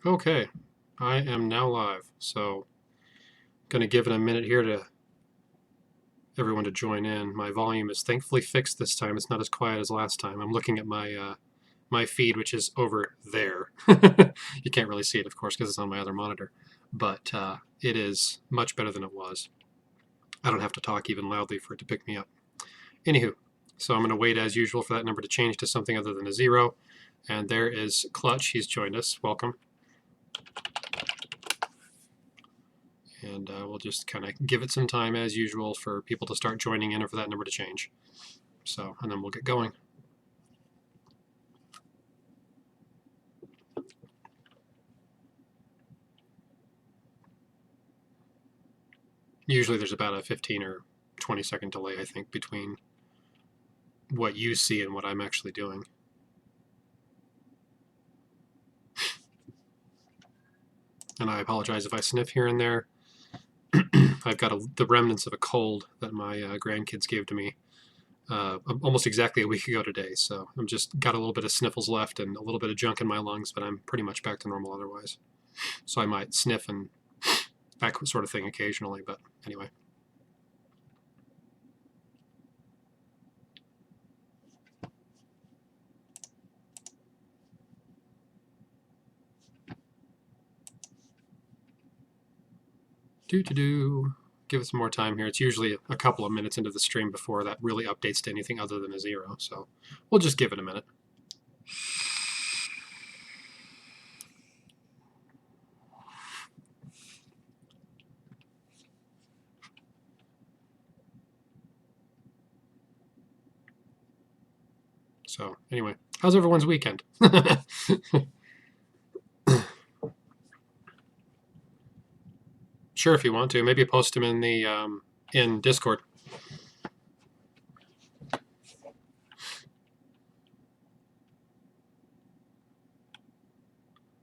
Okay, I am now live, so going to give it a minute here to everyone to join in. My volume is thankfully fixed this time. It's not as quiet as last time. I'm looking at my feed, which is over there. You can't really see it, of course, because it's on my other monitor, but it is much better than it was. I don't have to talk even loudly for it to pick me up. Anywho, so I'm going to wait as usual for that number to change to something other than a 0. And there is Clutch. He's joined us. Welcome. And we'll just kind of give it some time as usual for people to start joining in or for that number to change. So, and then we'll get going. Usually there's about a 15 or 20-second delay, I think, between what you see and what I'm actually doing. And I apologize if I sniff here and there. I've got the remnants of a cold that my grandkids gave to me almost exactly a week ago today. So I'm just got a little bit of sniffles left and a little bit of junk in my lungs, but I'm pretty much back to normal otherwise. So I might sniff and that sort of thing occasionally, but anyway. Give it some more time here. It's usually a couple of minutes into the stream before that really updates to anything other than a 0. So we'll just give it a minute. So anyway, how's everyone's weekend? Sure, if you want to, maybe post them in the in Discord.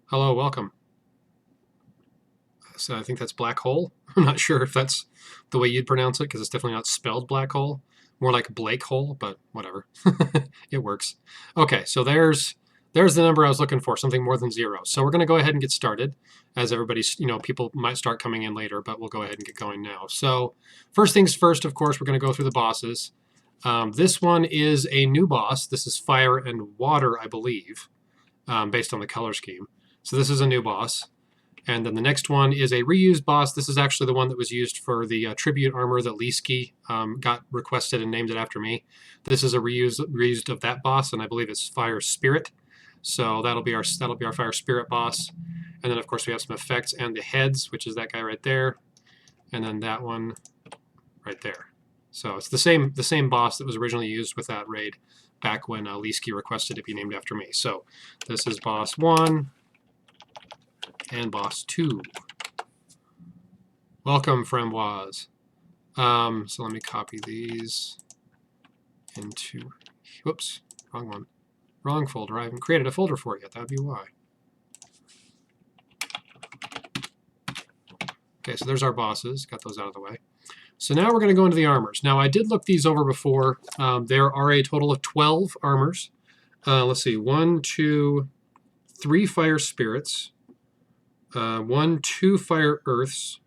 Hello, welcome. So I think that's black hole. I'm not sure if that's the way you'd pronounce it because it's definitely not spelled black hole. More like Blake hole, but whatever. It works. Okay, so there's the number I was looking for, something more than 0. So we're going to go ahead and get started. As everybody's, people might start coming in later, but we'll go ahead and get going now. So first things first, of course, we're going to go through the bosses. This one is a new boss. This is Fire and Water, I believe, based on the color scheme. So this is a new boss. And then the next one is a reused boss. This is actually the one that was used for the tribute armor that Leesky got requested and named it after me. This is a reused of that boss, and I believe it's Fire Spirit. So that'll be our Fire Spirit boss. And then of course we have some effects and the heads, which is that guy right there, and then that one right there. So it's the same boss that was originally used with that raid back when Leesky requested it be named after me. So this is boss 1. And boss 2. Welcome, Framboise. So let me copy these into, whoops, wrong one. Wrong folder. I haven't created a folder for it yet. That would be why. Okay, so there's our bosses. Got those out of the way. So now we're going to go into the armors. Now, I did look these over before. There are a total of 12 armors. Let's see, 1, 2, 3 fire spirits. 1, 2 fire earths,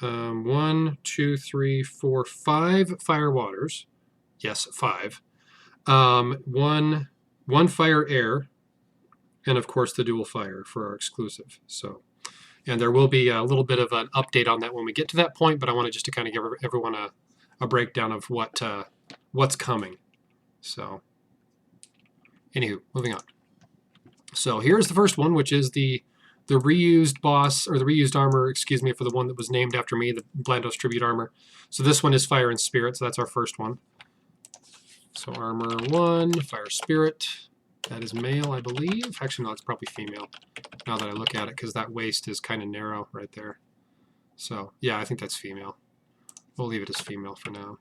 1, 2, 3, 4, 5 fire waters. Yes, 5. 1 fire air, and of course the dual fire for our exclusive. So, and there will be a little bit of an update on that when we get to that point. But I wanted just to kind of give everyone a breakdown of what's coming. So, anywho, moving on. So here's the first one, which is the reused boss, or the reused armor, excuse me, for the one that was named after me, the Blandos tribute armor. So this one is Fire and Spirit, so that's our first one. So armor 1, Fire Spirit. That is male, I believe. Actually, no, it's probably female, now that I look at it, because that waist is kind of narrow right there. So yeah, I think that's female. We'll leave it as female for now.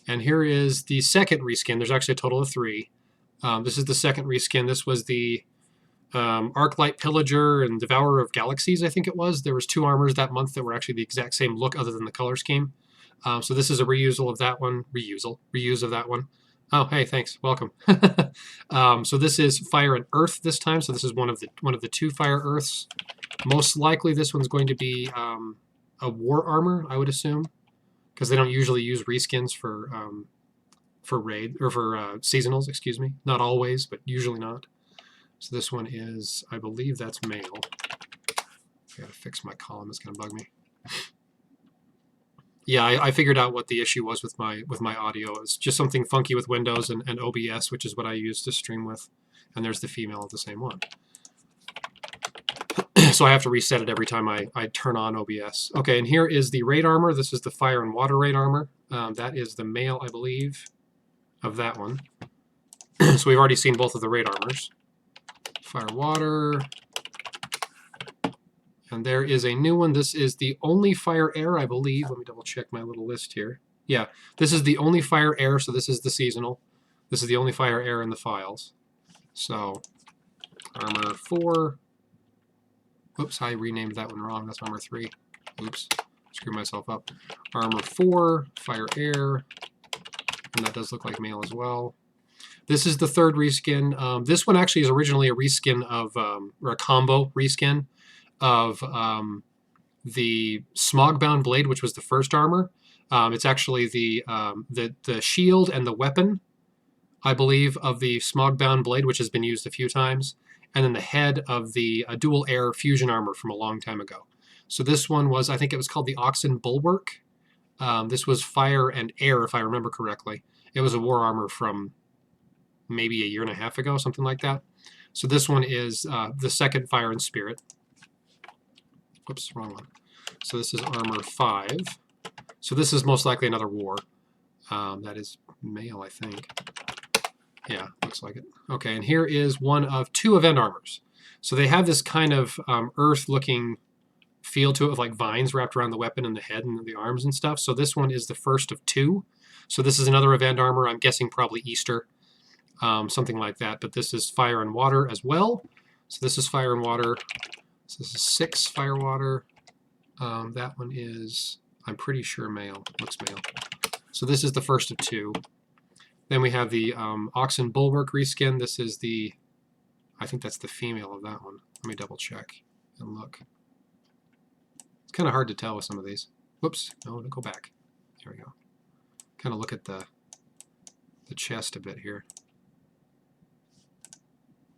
And here is the second reskin. There's actually a total of 3. This is the second reskin. This was the Arclight Pillager and Devourer of Galaxies, I think it was. There was 2 armors that month that were actually the exact same look other than the color scheme. So this is a reuse of that one. Oh, hey, thanks. Welcome. So this is fire and earth this time. So this is one of the two fire earths. Most likely, this one's going to be a war armor, I would assume, because they don't usually use reskins for raid or for seasonals. Excuse me. Not always, but usually not. So this one is, I believe, that's male. I gotta fix my column. It's gonna bug me. Yeah, I figured out what the issue was with my audio. It's just something funky with Windows and OBS, which is what I use to stream with. And there's the female of the same one. So I have to reset it every time I turn on OBS. Okay, and here is the raid armor. This is the fire and water raid armor. That is the male, I believe, of that one. So we've already seen both of the raid armors. Fire, water. And there is a new one. This is the only fire air, I believe. Let me double check my little list here. Yeah, this is the only fire air, so this is the seasonal. This is the only fire air in the files. So, armor 4. Whoops, I renamed that one wrong. That's armor 3. Oops, screwed myself up. Armor 4, fire air, and that does look like male as well. This is the third reskin. This one actually is originally a reskin of, or a combo reskin of the Smog-bound blade, which was the first armor. It's actually the shield and the weapon, I believe, of the Smog-bound blade, which has been used a few times, and then the head of the dual air fusion armor from a long time ago. So this one was, I think it was called the Oxen Bulwark. This was fire and air, if I remember correctly. It was a war armor from maybe a year and a half ago, something like that. So this one is the second fire and spirit. Whoops, wrong one. So this is armor 5. So this is most likely another war. That is male, I think. Yeah, looks like it. Okay, and here is one of 2 event armors. So they have this kind of earth-looking feel to it with like vines wrapped around the weapon and the head and the arms and stuff. So this one is the first of 2. So this is another event armor. I'm guessing probably Easter, something like that. But this is fire and water as well. So this is fire and water. So this is 6 fire water. That one is, I'm pretty sure male. Looks male. So this is the first of 2. Then we have the Oxen Bulwark reskin. This is the, I think that's the female of that one. Let me double check and look. It's kind of hard to tell with some of these. Whoops, no, go back. There we go. Kind of look at the chest a bit here.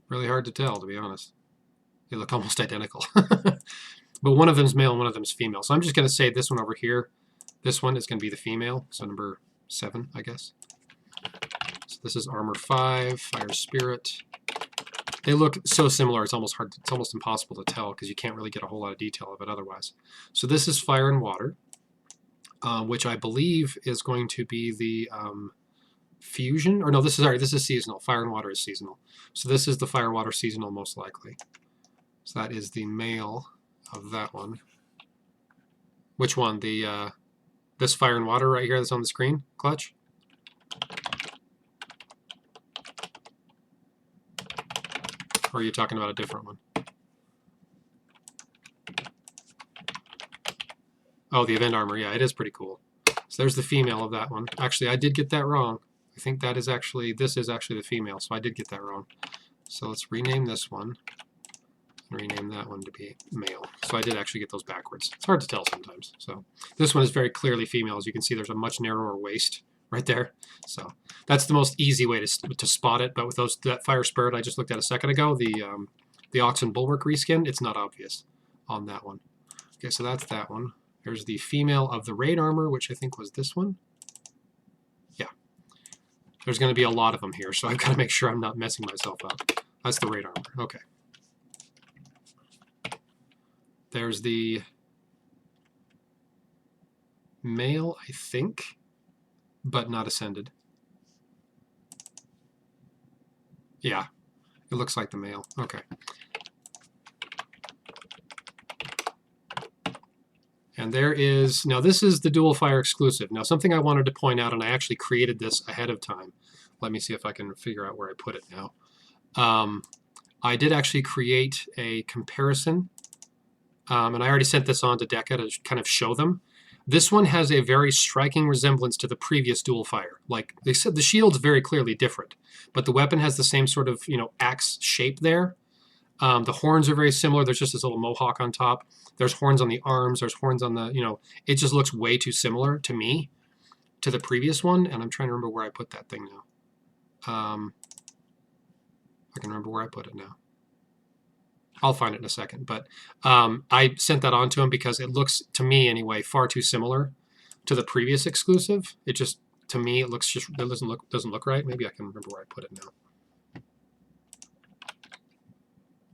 Really hard to tell, to be honest. They look almost identical. But one of them's male and one of them's female. So I'm just going to say this one over here, this one is going to be the female. So number 7, I guess. So this is armor 5, fire spirit. They look so similar, it's almost hard, it's almost impossible to tell because you can't really get a whole lot of detail of it otherwise. So this is fire and water, which I believe is going to be the fusion, or no, this is seasonal. Fire and water is seasonal. So this is the fire water seasonal most likely. So that is the male of that one. Which one? The this fire and water right here that's on the screen, Clutch? Or are you talking about a different one? Oh, the event armor. Yeah, it is pretty cool. So there's the female of that one. Actually, I did get that wrong. I think that is actually, this is actually the female, so I did get that wrong. So let's rename this one. And rename that one to be male. So I did actually get those backwards. It's hard to tell sometimes. So this one is very clearly female. As you can see, there's a much narrower waist right there. So that's the most easy way to spot it. But with that fire spirit I just looked at a second ago, the Oxen Bulwark reskin, it's not obvious on that one. Okay, so that's that one. There's the female of the raid armor, which I think was this one. Yeah. There's going to be a lot of them here, so I've got to make sure I'm not messing myself up. That's the raid armor. Okay. There's the male, I think, but not ascended. Yeah, it looks like the male. Okay. And there is, now this is the dual fire exclusive. Now something I wanted to point out, and I actually created this ahead of time. Let me see if I can figure out where I put it now. I did actually create a comparison, and I already sent this on to Deca to kind of show them. This one has a very striking resemblance to the previous dual fire. Like they said, the shield's very clearly different, but the weapon has the same sort of, axe shape there. The horns are very similar. There's just this little mohawk on top. There's horns on the arms. There's horns on the, it just looks way too similar to me to the previous one. And I'm trying to remember where I put that thing now. I can remember where I put it now. I'll find it in a second. But I sent that on to him because it looks, to me anyway, far too similar to the previous exclusive. It just, to me, it doesn't look right. Maybe I can remember where I put it now.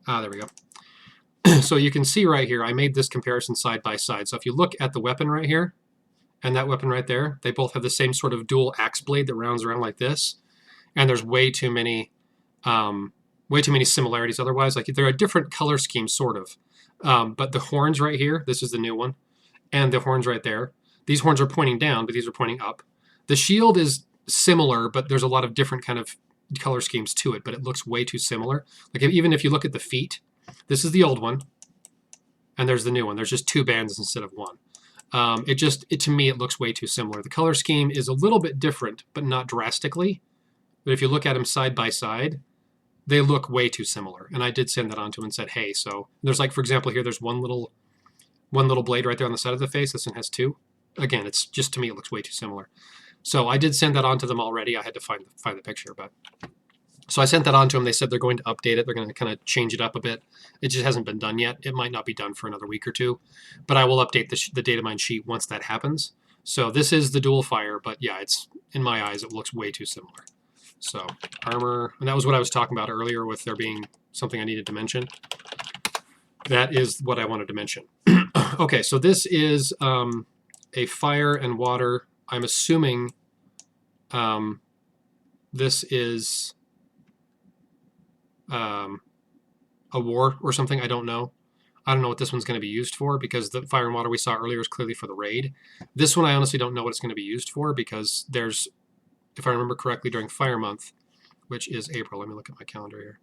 Ah, there we go. So you can see right here, I made this comparison side by side. So if you look at the weapon right here and that weapon right there, they both have the same sort of dual axe blade that rounds around like this. And there's way too many similarities otherwise. Like they're a different color scheme, sort of. But the horns right here, this is the new one, and the horns right there, these horns are pointing down, but these are pointing up. The shield is similar, but there's a lot of different kind of color schemes to it, but it looks way too similar. Like even if you look at the feet, this is the old one, and there's the new one. There's just two bands instead of one. To me, it looks way too similar. The color scheme is a little bit different, but not drastically. But if you look at them side by side, they look way too similar. And I did send that on to him and said, hey, so there's like, for example, here, there's one little blade right there on the side of the face. This one has two. Again, it's just, to me, it looks way too similar. So I did send that on to them already. I had to find the picture, but so I sent that on to them. They said they're going to update it. They're going to kind of change it up a bit. It just hasn't been done yet. It might not be done for another week or two, but I will update the Datamine sheet once that happens. So this is the dual fire, but yeah, it's, in my eyes, it looks way too similar. So armor, and that was what I was talking about earlier with there being something I needed to mention. That is what I wanted to mention. Okay, so this is a fire and water. I'm assuming this is a war or something. I don't know. I don't know what this one's going to be used for, because the fire and water we saw earlier is clearly for the raid. This one I honestly don't know what it's going to be used for, because there's, if I remember correctly, during Fire Month, which is April. Let me look at my calendar here.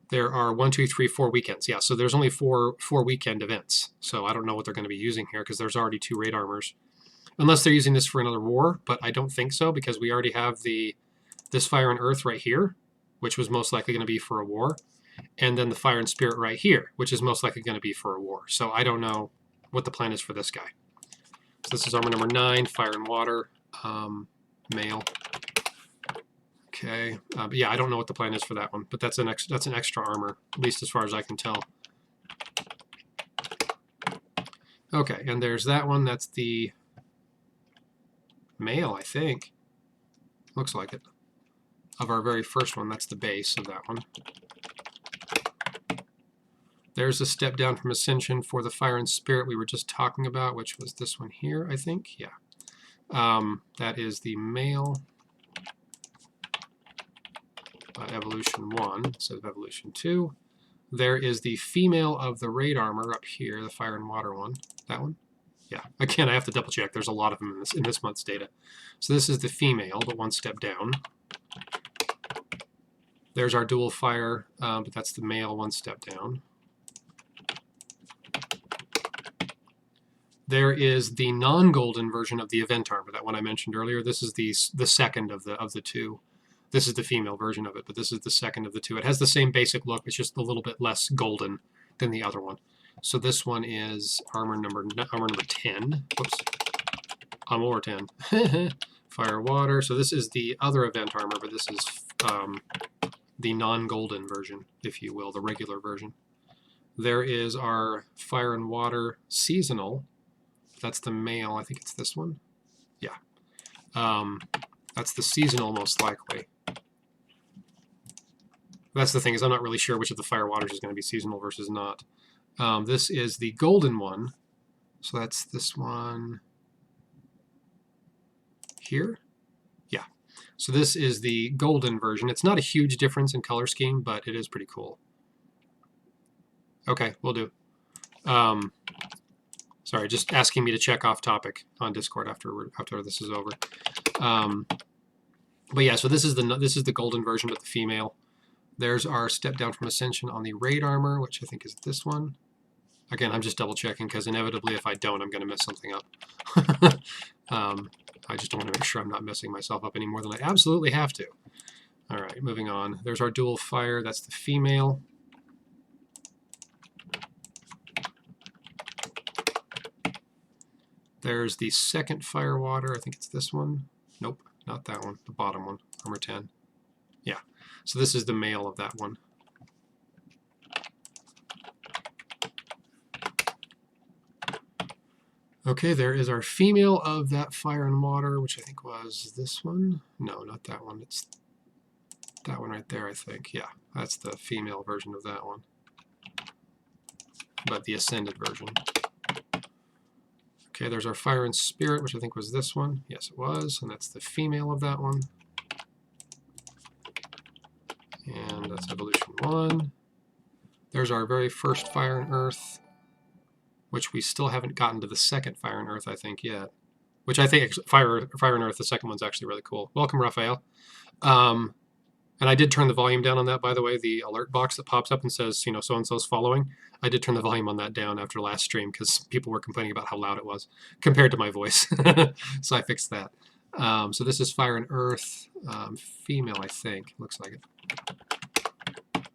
There are 1, 2, 3, 4 weekends. Yeah, so there's only four weekend events. So I don't know what they're going to be using here, because there's already 2 raid armors. Unless they're using this for another war, but I don't think so, because we already have this Fire and Earth right here, which was most likely going to be for a war. And then the Fire and Spirit right here, which is most likely going to be for a war. So I don't know what the plan is for this guy. So this is armor number 9, Fire and Water, male. Okay, but yeah, I don't know what the plan is for that one, but that's an extra armor, at least as far as I can tell. Okay, and there's that one. That's the male, I think. Looks like it. Of our very first one, that's the base of that one. There's a step down from Ascension for the Fire and Spirit we were just talking about, which was this one here, I think. Yeah. That is the male Evolution 1 instead of Evolution 2. There is the female of the raid armor up here, the Fire and Water one. That one? Yeah. Again, I have to double check. There's a lot of them in this month's data. So this is the female, but one step down. There's our dual fire, but that's the male, one step down. There is the non-golden version of the event armor, that one I mentioned earlier. This is the second of the 2. This is the female version of it, but this is the second of the 2. It has the same basic look. It's just a little bit less golden than the other one. So this one is armor number 10. Whoops. Armor 10. Fire, water. So this is the other event armor, but this is the non-golden version, if you will, the regular version. There is our Fire and Water seasonal. That's the male. I think it's this one. Yeah. That's the seasonal, most likely. That's the thing, is I'm not really sure which of the Fire Waters is going to be seasonal versus not. This is the golden one. So that's this one here. Yeah. So this is the golden version. It's not a huge difference in color scheme, but it is pretty cool. Okay, we'll do. Sorry, just asking me to check off topic on Discord after this is over. But yeah, so this is the golden version with the female. There's our step down from Ascension on the raid armor, which I think is this one. Again, I'm just double checking because inevitably if I don't, I'm going to mess something up. I just don't want to make sure I'm not messing myself up any more than I absolutely have to. All right, moving on. There's our dual fire. That's the female. There's the second fire water. I think it's this one. Nope, not that one. The bottom one, armor 10. Yeah, so this is the male of that one. Okay, there is our female of that fire and water, which I think was this one. No, not that one. It's that one right there, I think. Yeah, that's the female version of that one. But the ascended version. Okay, there's our fire and spirit, which I think was this one. Yes, it was. And that's the female of that one. And that's evolution 1. There's our very first fire and earth, which we still haven't gotten to the second fire and earth, I think, yet. Which I think fire and earth, the second one's actually really cool. Welcome, Raphael. And I did turn the volume down on that, by the way. The alert box that pops up and says, you know, so-and-so's following. I did turn the volume on that down after last stream because people were complaining about how loud it was compared to my voice. So I fixed that. So this is fire and earth, female, I think. Looks like it.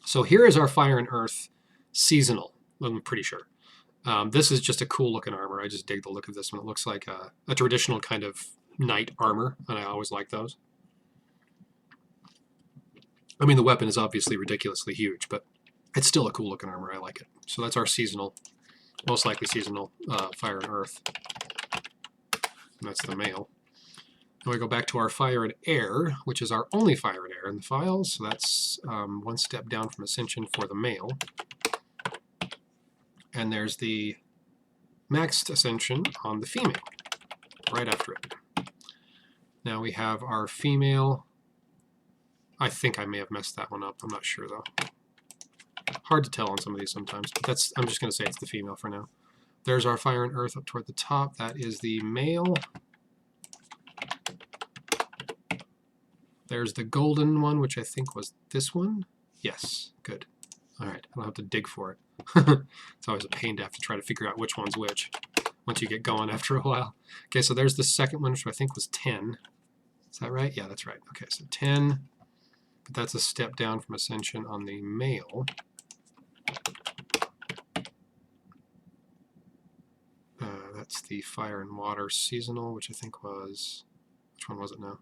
So here is our fire and earth seasonal, I'm pretty sure. This is just a cool looking armor. I just dig the look of this one. It looks like a traditional kind of knight armor, and I always like those. I mean, the weapon is obviously ridiculously huge, but it's still a cool looking armor. I like it. So that's our seasonal, most likely seasonal fire and earth. And that's the male. Then we go back to our fire and air, which is our only fire and air in the files. So that's one step down from ascension for the male. And there's the maxed ascension on the female, right after it. Now we have our female. I think I may have messed that one up. I'm not sure, though. Hard to tell on some of these sometimes, but that's, I'm just going to say it's the female for now. There's our fire and earth up toward the top. That is the male. There's the golden one, which I think was this one. Yes, good. All right, I don't have to dig for it. It's always a pain to have to try to figure out which one's which once you get going after a while. Okay, so there's the second one, which I think was 10. Is that right? Yeah, that's right. Okay, so 10. But that's a step down from ascension on the male. That's the fire and water seasonal, which I think was, which one was it now?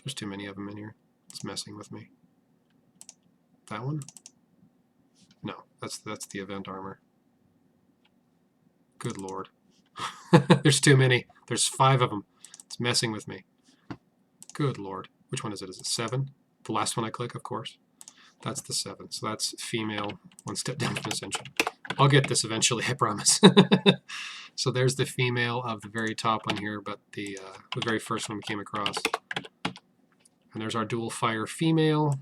There's too many of them in here. It's messing with me. That one? No, that's the event armor. Good Lord. There's too many. There's 5 of them. It's messing with me. Good Lord. Which one is it? Is it 7? The last one I click, of course. That's the 7. So that's female, one step down from ascension. I'll get this eventually, I promise. So there's the female of the very top one here, but the very first one we came across. And there's our dual fire female.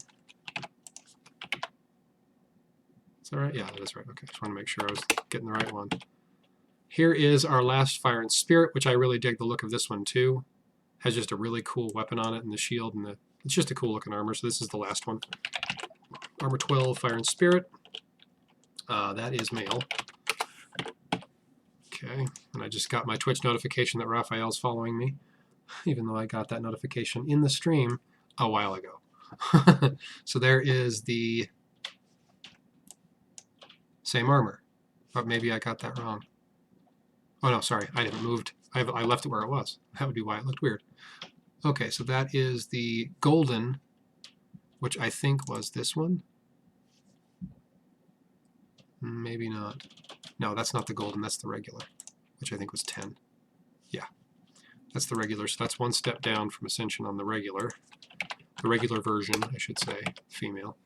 Is that right? Yeah, that is right. Okay, just want to make sure I was getting the right one. Here is our last fire and spirit, which I really dig the look of this one too. Has just a really cool weapon on it and the shield, and it's just a cool looking armor. So this is the last one. Armor 12, fire and spirit. That is male. Okay, and I just got my Twitch notification that Raphael's following me, even though I got that notification in the stream a while ago. So there is the same armor, but maybe I got that wrong. Oh no, sorry, I didn't moved. I left it where it was. That would be why it looked weird. Okay, so that is the golden, which I think was this one. Maybe not. No, that's not the golden, that's the regular, which I think was 10. Yeah, that's the regular, so that's one step down from ascension on the regular version, I should say, female.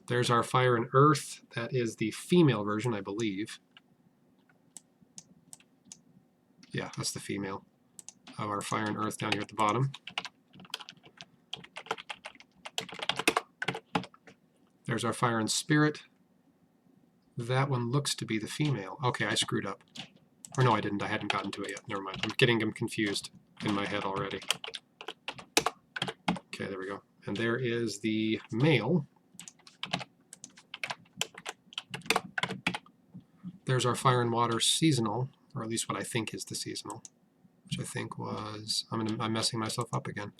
There's our fire and earth. That is the female version, I believe. Yeah, that's the female of our fire and earth down here at the bottom. There's our fire and spirit. That one looks to be the female. Okay, I screwed up. Or no, I didn't. I hadn't gotten to it yet. Never mind. I'm getting them confused in my head already. Okay, there we go. And there is the male. There's our Fire and Water seasonal, or at least what I think is the seasonal, which I think was, I'm messing myself up again.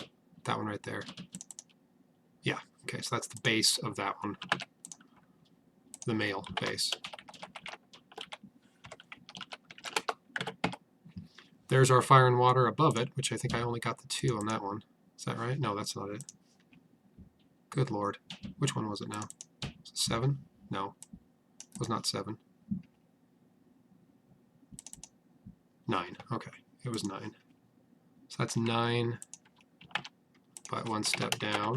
That one right there. Yeah, okay, so that's the base of that one. The male base. There's our Fire and Water above it, which I think I only got the 2 on that one. Is that right? No, that's not it. Good Lord. Which one was it now? Was it 7? No, it was not 7. 9. Okay, it was 9. So that's 9, but 1 step down.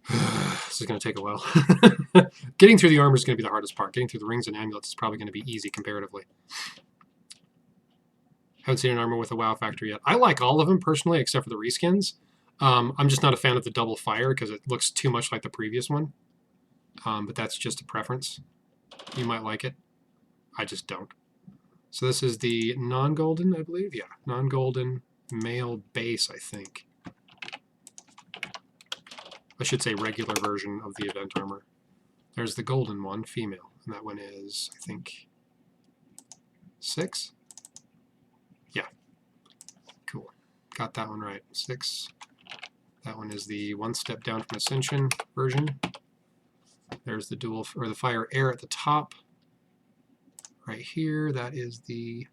This is going to take a while. Getting through the armor is going to be the hardest part. Getting through the rings and amulets is probably going to be easy comparatively. Haven't seen an armor with a wow factor yet. I like all of them personally, except for the reskins. I'm just not a fan of the double fire because it looks too much like the previous one. But that's just a preference. You might like it. I just don't. So this is the non-golden, I believe. Yeah, non-golden male base, I think. I should say regular version of the event armor. There's the golden one, female, and that one is, I think, 6? Yeah. Cool. Got that one right. 6. That one is the 1 step down from Ascension version. There's the dual, or the fire air at the top. Right here, that is the,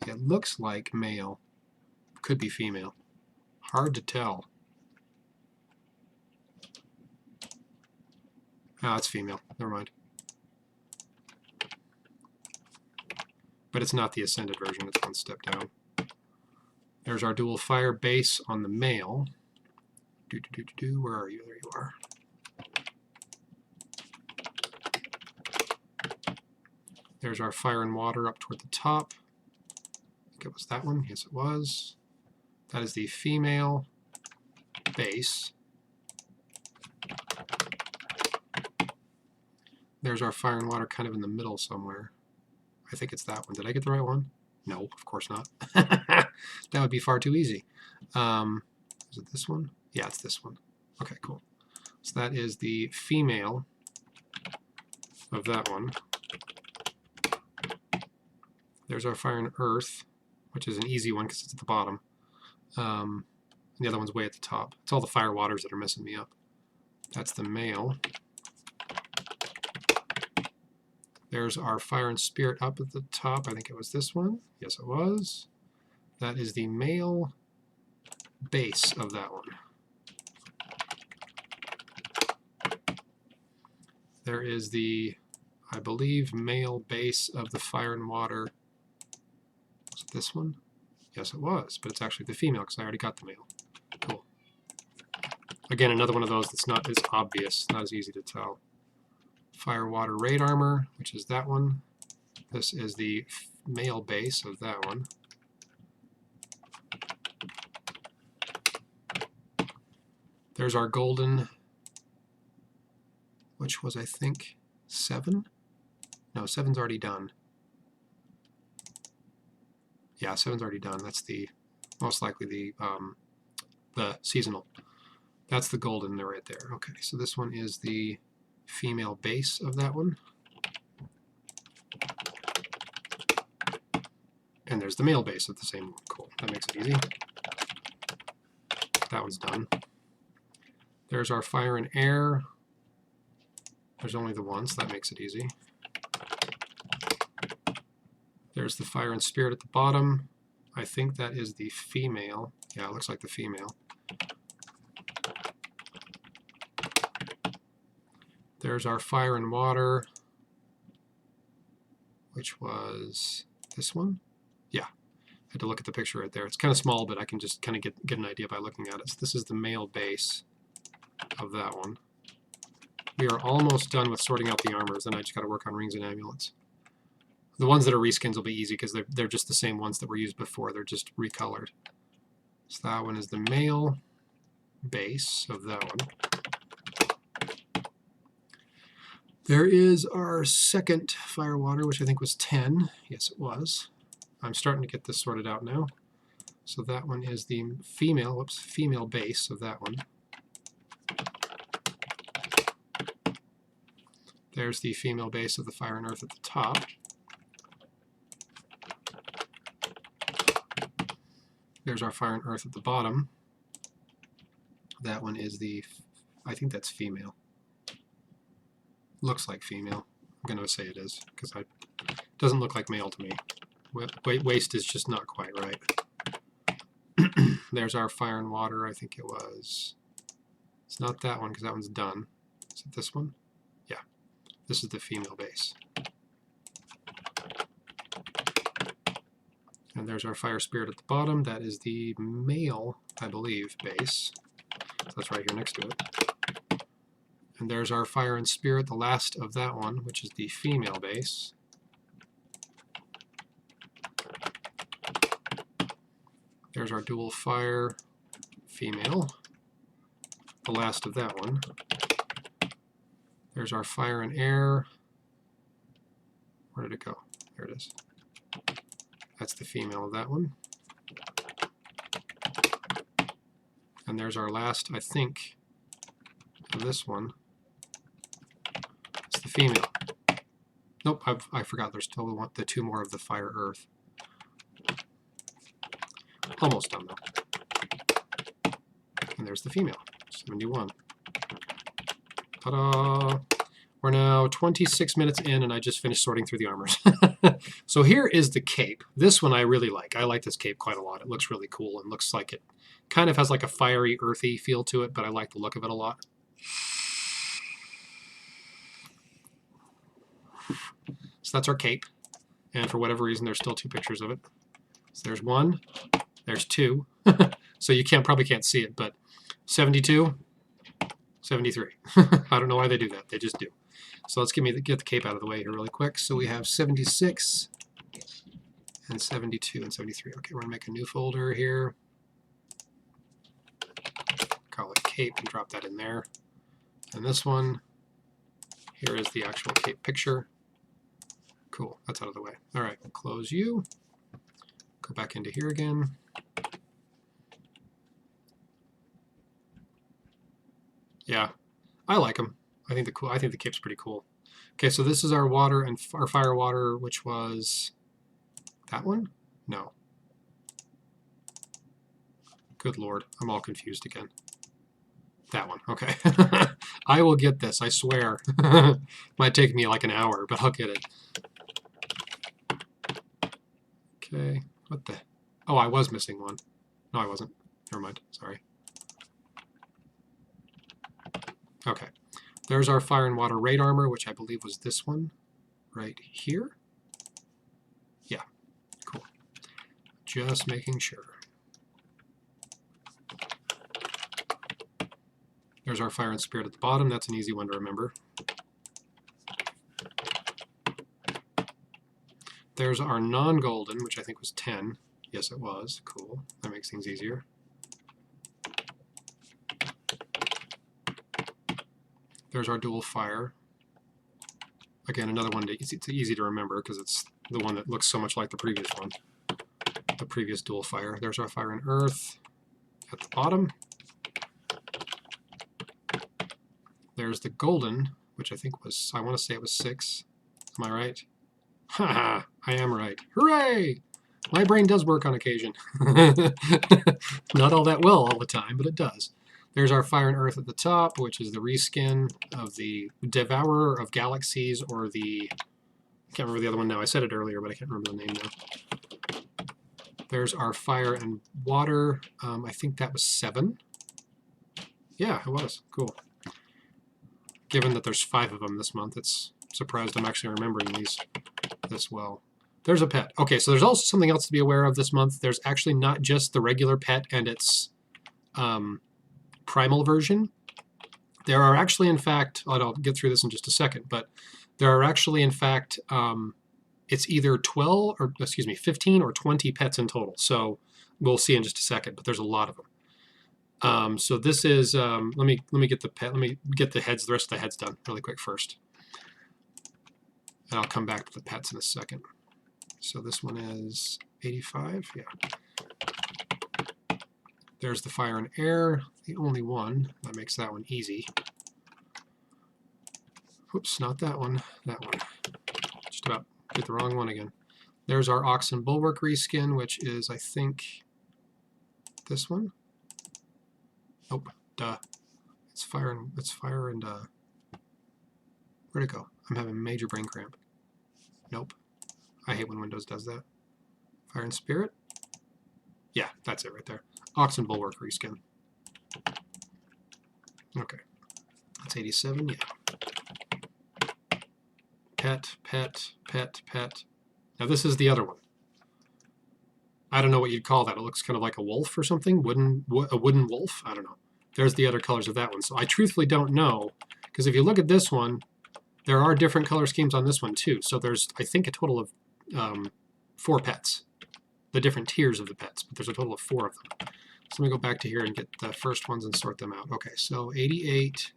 it looks like male. Could be female. Hard to tell. Ah, it's female. Never mind. But it's not the Ascended version. It's 1 step down. There's our dual fire base on the male. Where are you? There you are. There's our Fire and Water up toward the top. I think it was that one. Yes, it was. That is the female base. There's our Fire and Water kind of in the middle somewhere. I think it's that one. Did I get the right one? No, of course not. That would be far too easy. Is it this one? Yeah, it's this one. Okay, cool. So that is the female of that one. There's our Fire and Earth, which is an easy one because it's at the bottom. And the other one's way at the top. It's all the Fire Waters that are messing me up. That's the male. There's our Fire and Spirit up at the top. I think it was this one. Yes, it was. That is the male base of that one. There is the, I believe, male base of the Fire and Water. Was it this one? Yes, it was, but it's actually the female because I already got the male. Cool. Again, another one of those that's not as obvious, not as easy to tell. Fire Water Raid Armor, which is that one. This is the male base of that one. There's our golden, which was, I think, 7? No, 7's already done. Yeah, 7's already done. That's the, most likely the seasonal. That's the golden there right there. Okay, so this one is the female base of that one. And there's the male base of the same one. Cool, that makes it easy. That one's done. There's our Fire and Air. There's only the one, so that makes it easy. There's the Fire and Spirit at the bottom. I think that is the female. Yeah, it looks like the female. There's our Fire and Water, which was this one. Yeah, I had to look at the picture right there. It's kind of small, but I can just kind of get an idea by looking at it. So this is the male base of that one. We are almost done with sorting out the armors, then I just got to work on rings and amulets. The ones that are reskins will be easy because they're just the same ones that were used before. They're just recolored. So that one is the male base of that one. There is our second Fire Water, which I think was 10. Yes, it was. I'm starting to get this sorted out now. So that one is the female, female base of that one. There's the female base of the fire and earth at the top. There's our fire and earth at the bottom. That one is the, I think that's female. Looks like female. I'm going to say it is, because it doesn't look like male to me. Waist is just not quite right. There's our fire and water, I think it was. It's not that one, because that one's done. Is it this one? Yeah. This is the female base. And there's our fire spirit at the bottom. That is the male, I believe, base. So that's right here next to it. And there's our fire and spirit, the last of that one, which is the female base. There's our dual fire female, the last of that one. There's our fire and air. Where did it go? There it is. That's the female of that one. And there's our last, I think, of this one. It's the female. Nope, I forgot. There's still the two more of the fire earth. Almost done, though. And there's the female, 71. Ta-da! We're now 26 minutes in, and I just finished sorting through the armors. So here is the cape. This one I really like. I like this cape quite a lot. It looks really cool and looks like it kind of has like a fiery, earthy feel to it, but I like the look of it a lot. So that's our cape. And for whatever reason, there's still two pictures of it. So there's one. There's two. So you probably can't see it, but 72, 73. I don't know why they do that. They just do. So let's get the cape out of the way here really quick. So we have 76 and 72 and 73. Okay, we're going to make a new folder here. Call it cape and drop that in there. And this one, here is the actual cape picture. Cool, that's out of the way. All right, close you. Go back into here again. Yeah, I like them. I think the cape's pretty cool. Okay, so this is our water and our fire water, which was that one? No. Good Lord, I'm all confused again. That one, okay. I will get this, I swear. Might take me like an hour, but I'll get it. Okay, what the? Oh, I was missing one. No, I wasn't. Never mind, sorry. Okay, there's our fire and water raid armor, which I believe was this one right here. Yeah, cool. Just making sure. There's our fire and spirit at the bottom. That's an easy one to remember. There's our non-golden, which I think was 10. Yes, it was. Cool. That makes things easier. There's our dual fire. Again, another one it's easy to remember because it's the one that looks so much like the previous one. The previous dual fire. There's our fire and earth at the bottom. There's the golden, which I think was, I want to say it was 6. Am I right? Haha, I am right. Hooray! My brain does work on occasion. Not all that well all the time, but it does. There's our fire and earth at the top, which is the reskin of the Devourer of Galaxies, or the, I can't remember the other one now. I said it earlier, but I can't remember the name now. There's our fire and water. I think that was 7. Yeah, it was. Cool. Given that there's 5 of them this month, it's surprised I'm actually remembering these this well. There's a pet. Okay, so there's also something else to be aware of this month. There's actually not just the regular pet and its primal version. There are actually, in fact, I'll get through this in just a second, but there are actually, in fact, it's either 15 or 20 pets in total. So we'll see in just a second, but there's a lot of them. So this is, let me get the pet, let me get the heads, the rest of the heads done really quick first. And I'll come back to the pets in a second. So this one is 85, yeah. There's the fire and air, the only one. That makes that one easy. Oops, not that one. That one. Just about get the wrong one again. There's our Oxen Bulwark reskin, which is, I think, this one. Nope. Duh. It's fire and where'd it go? I'm having a major brain cramp. Nope. I hate when Windows does that. Fire and Spirit? Yeah, that's it right there. Oxen Bulwark reskin. Okay. That's 87, yeah. Pet, pet, pet, pet. Now this is the other one. I don't know what you'd call that. It looks kind of like a wolf or something. A wooden wolf? I don't know. There's the other colors of that one. So I truthfully don't know, because if you look at this one, there are different color schemes on this one too. So there's, I think, a total of 4 pets. The different tiers of the pets, but there's a total of 4 of them. So let me go back to here and get the first ones and sort them out. Okay, so 88.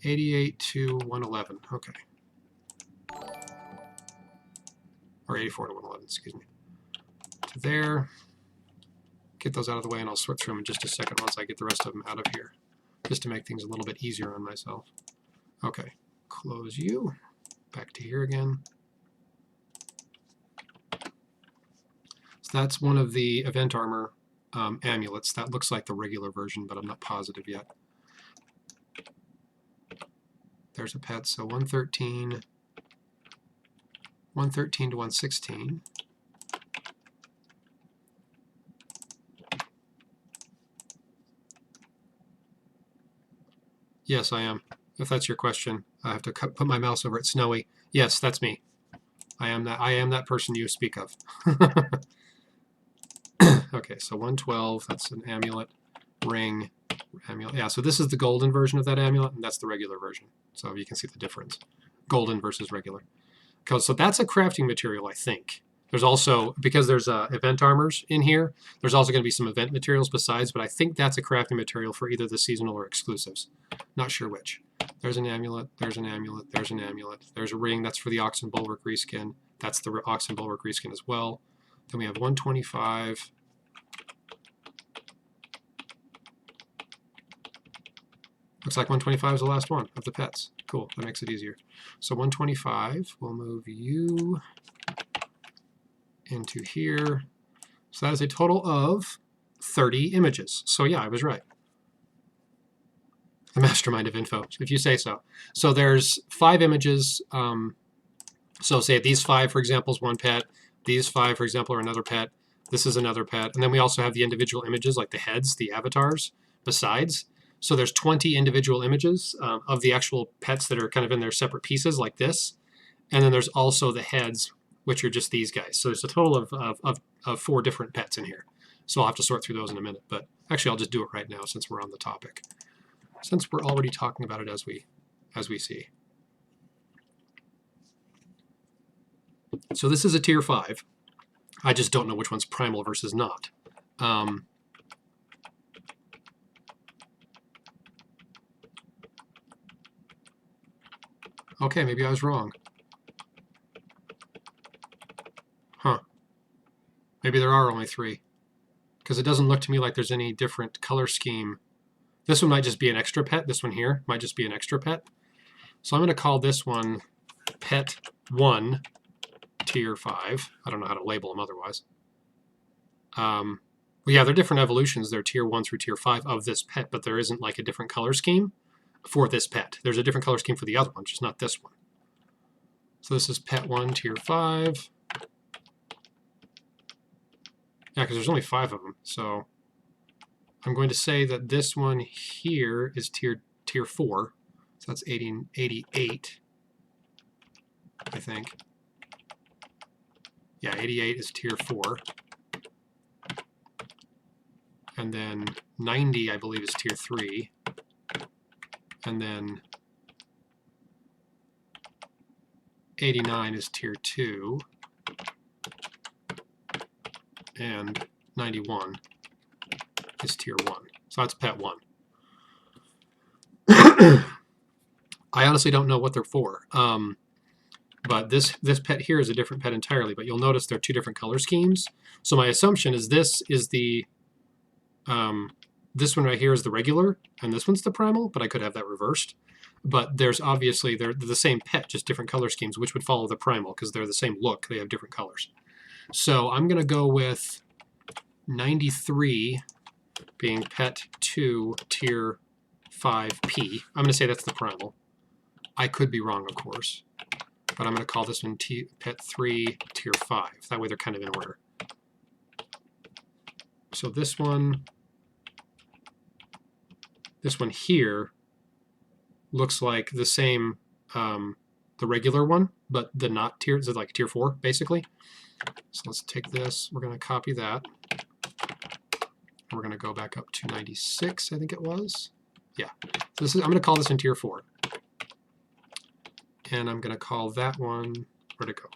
$88 to $111. Okay. Or 84 to 111, excuse me. To there. Get those out of the way, and I'll sort through them in just a second once I get the rest of them out of here, just to make things a little bit easier on myself. Okay, close you. Back to here again. So that's one of the event armor amulets. That looks like the regular version, but I'm not positive yet. There's a pet, so 113 to 116. Yes, I am. If that's your question, I have to put my mouse over it. Snowy. Yes, that's me. I am that person you speak of. Okay, so 112. That's an amulet. Ring. Amulet. Yeah, so this is the golden version of that amulet, and that's the regular version. So you can see the difference. Golden versus regular. So that's a crafting material, I think. There's also, because there's event armors in here, there's also going to be some event materials besides, but I think that's a crafting material for either the seasonal or exclusives. Not sure which. There's an amulet, there's an amulet, there's an amulet. There's a ring, that's for the Oxen Bulwark reskin. That's the Oxen Bulwark reskin as well. Then we have 125. Looks like 125 is the last one of the pets. Cool, that makes it easier. So 125, we'll move you into here. So that is a total of 30 images. So yeah, I was right. The mastermind of info, if you say so. So there's 5 images. So say these 5, for example, is one pet. These 5, for example, are another pet. This is another pet. And then we also have the individual images, like the heads, the avatars, besides. So there's 20 individual images of the actual pets that are kind of in their separate pieces, like this. And then there's also the heads, which are just these guys. So there's a total of 4 different pets in here. So I'll have to sort through those in a minute. But actually, I'll just do it right now since we're on the topic. Since we're already talking about it as we see. So this is a tier 5. I just don't know which one's primal versus not. Okay, maybe I was wrong. Huh. Maybe there are only 3. Because it doesn't look to me like there's any different color scheme. This one might just be an extra pet. This one here might just be an extra pet. So I'm going to call this one Pet 1, Tier 5. I don't know how to label them otherwise. Well, yeah, they're different evolutions. They're Tier 1 through Tier 5 of this pet, but there isn't like a different color scheme for this pet. There's a different color scheme for the other one, just not this one. So this is Pet 1, Tier 5. Yeah, because there's only 5 of them. So I'm going to say that this one here is tier 4. So that's 88, I think. Yeah, 88 is tier 4. And then 90, I believe, is tier 3. And then 89 is tier 2. And 91 is tier 1. So that's pet 1. I honestly don't know what they're for. But this pet here is a different pet entirely. But you'll notice they're 2 different color schemes. So my assumption is this is the This one right here is the regular, and this one's the primal, but I could have that reversed. But there's obviously, they're the same pet, just different color schemes, which would follow the primal because they're the same look. They have different colors. So I'm going to go with 93 being pet 2 tier 5P. I'm going to say that's the primal. I could be wrong, of course. But I'm going to call this one pet 3 tier 5. That way they're kind of in order. So this one here looks like the same, the regular one, but the not tier, is like tier 4, basically. So let's take this, we're going to copy that. We're going to go back up to 96, I think it was. Yeah, so this is, I'm going to call this in tier 4. And I'm going to call that one, where'd it go?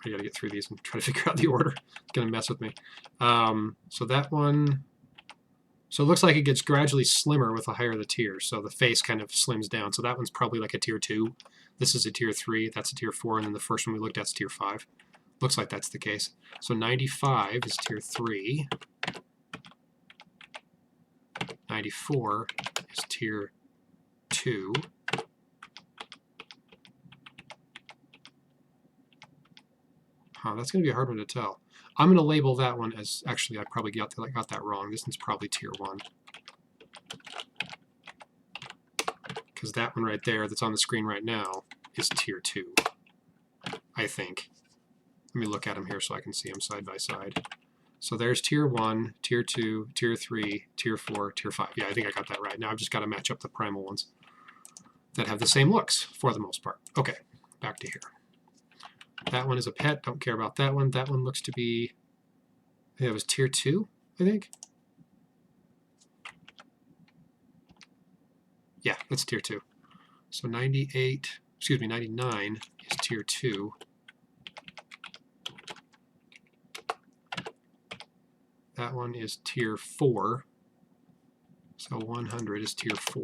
I got to get through these and try to figure out the order. It's going to mess with me. So that one, so it looks like it gets gradually slimmer with the higher the tier. So the face kind of slims down. So that one's probably like a tier 2. This is a tier 3. That's a tier 4. And then the first one we looked at is tier 5. Looks like that's the case. So 95 is tier 3. 94 is tier 2. That's going to be a hard one to tell. I'm going to label that one as, actually I probably got that wrong. This one's probably tier 1. Because that one right there that's on the screen right now is tier 2, I think. Let me look at them here so I can see them side by side. So there's tier 1, tier 2, tier 3, tier 4, tier 5. Yeah, I think I got that right. Now I've just got to match up the primal ones that have the same looks for the most part. Okay, back to here. That one is a pet. Don't care about that one. That one looks to be, I think it was tier 2, I think. Yeah, that's tier 2. So 99 is tier 2. That one is tier 4. So 100 is tier 4.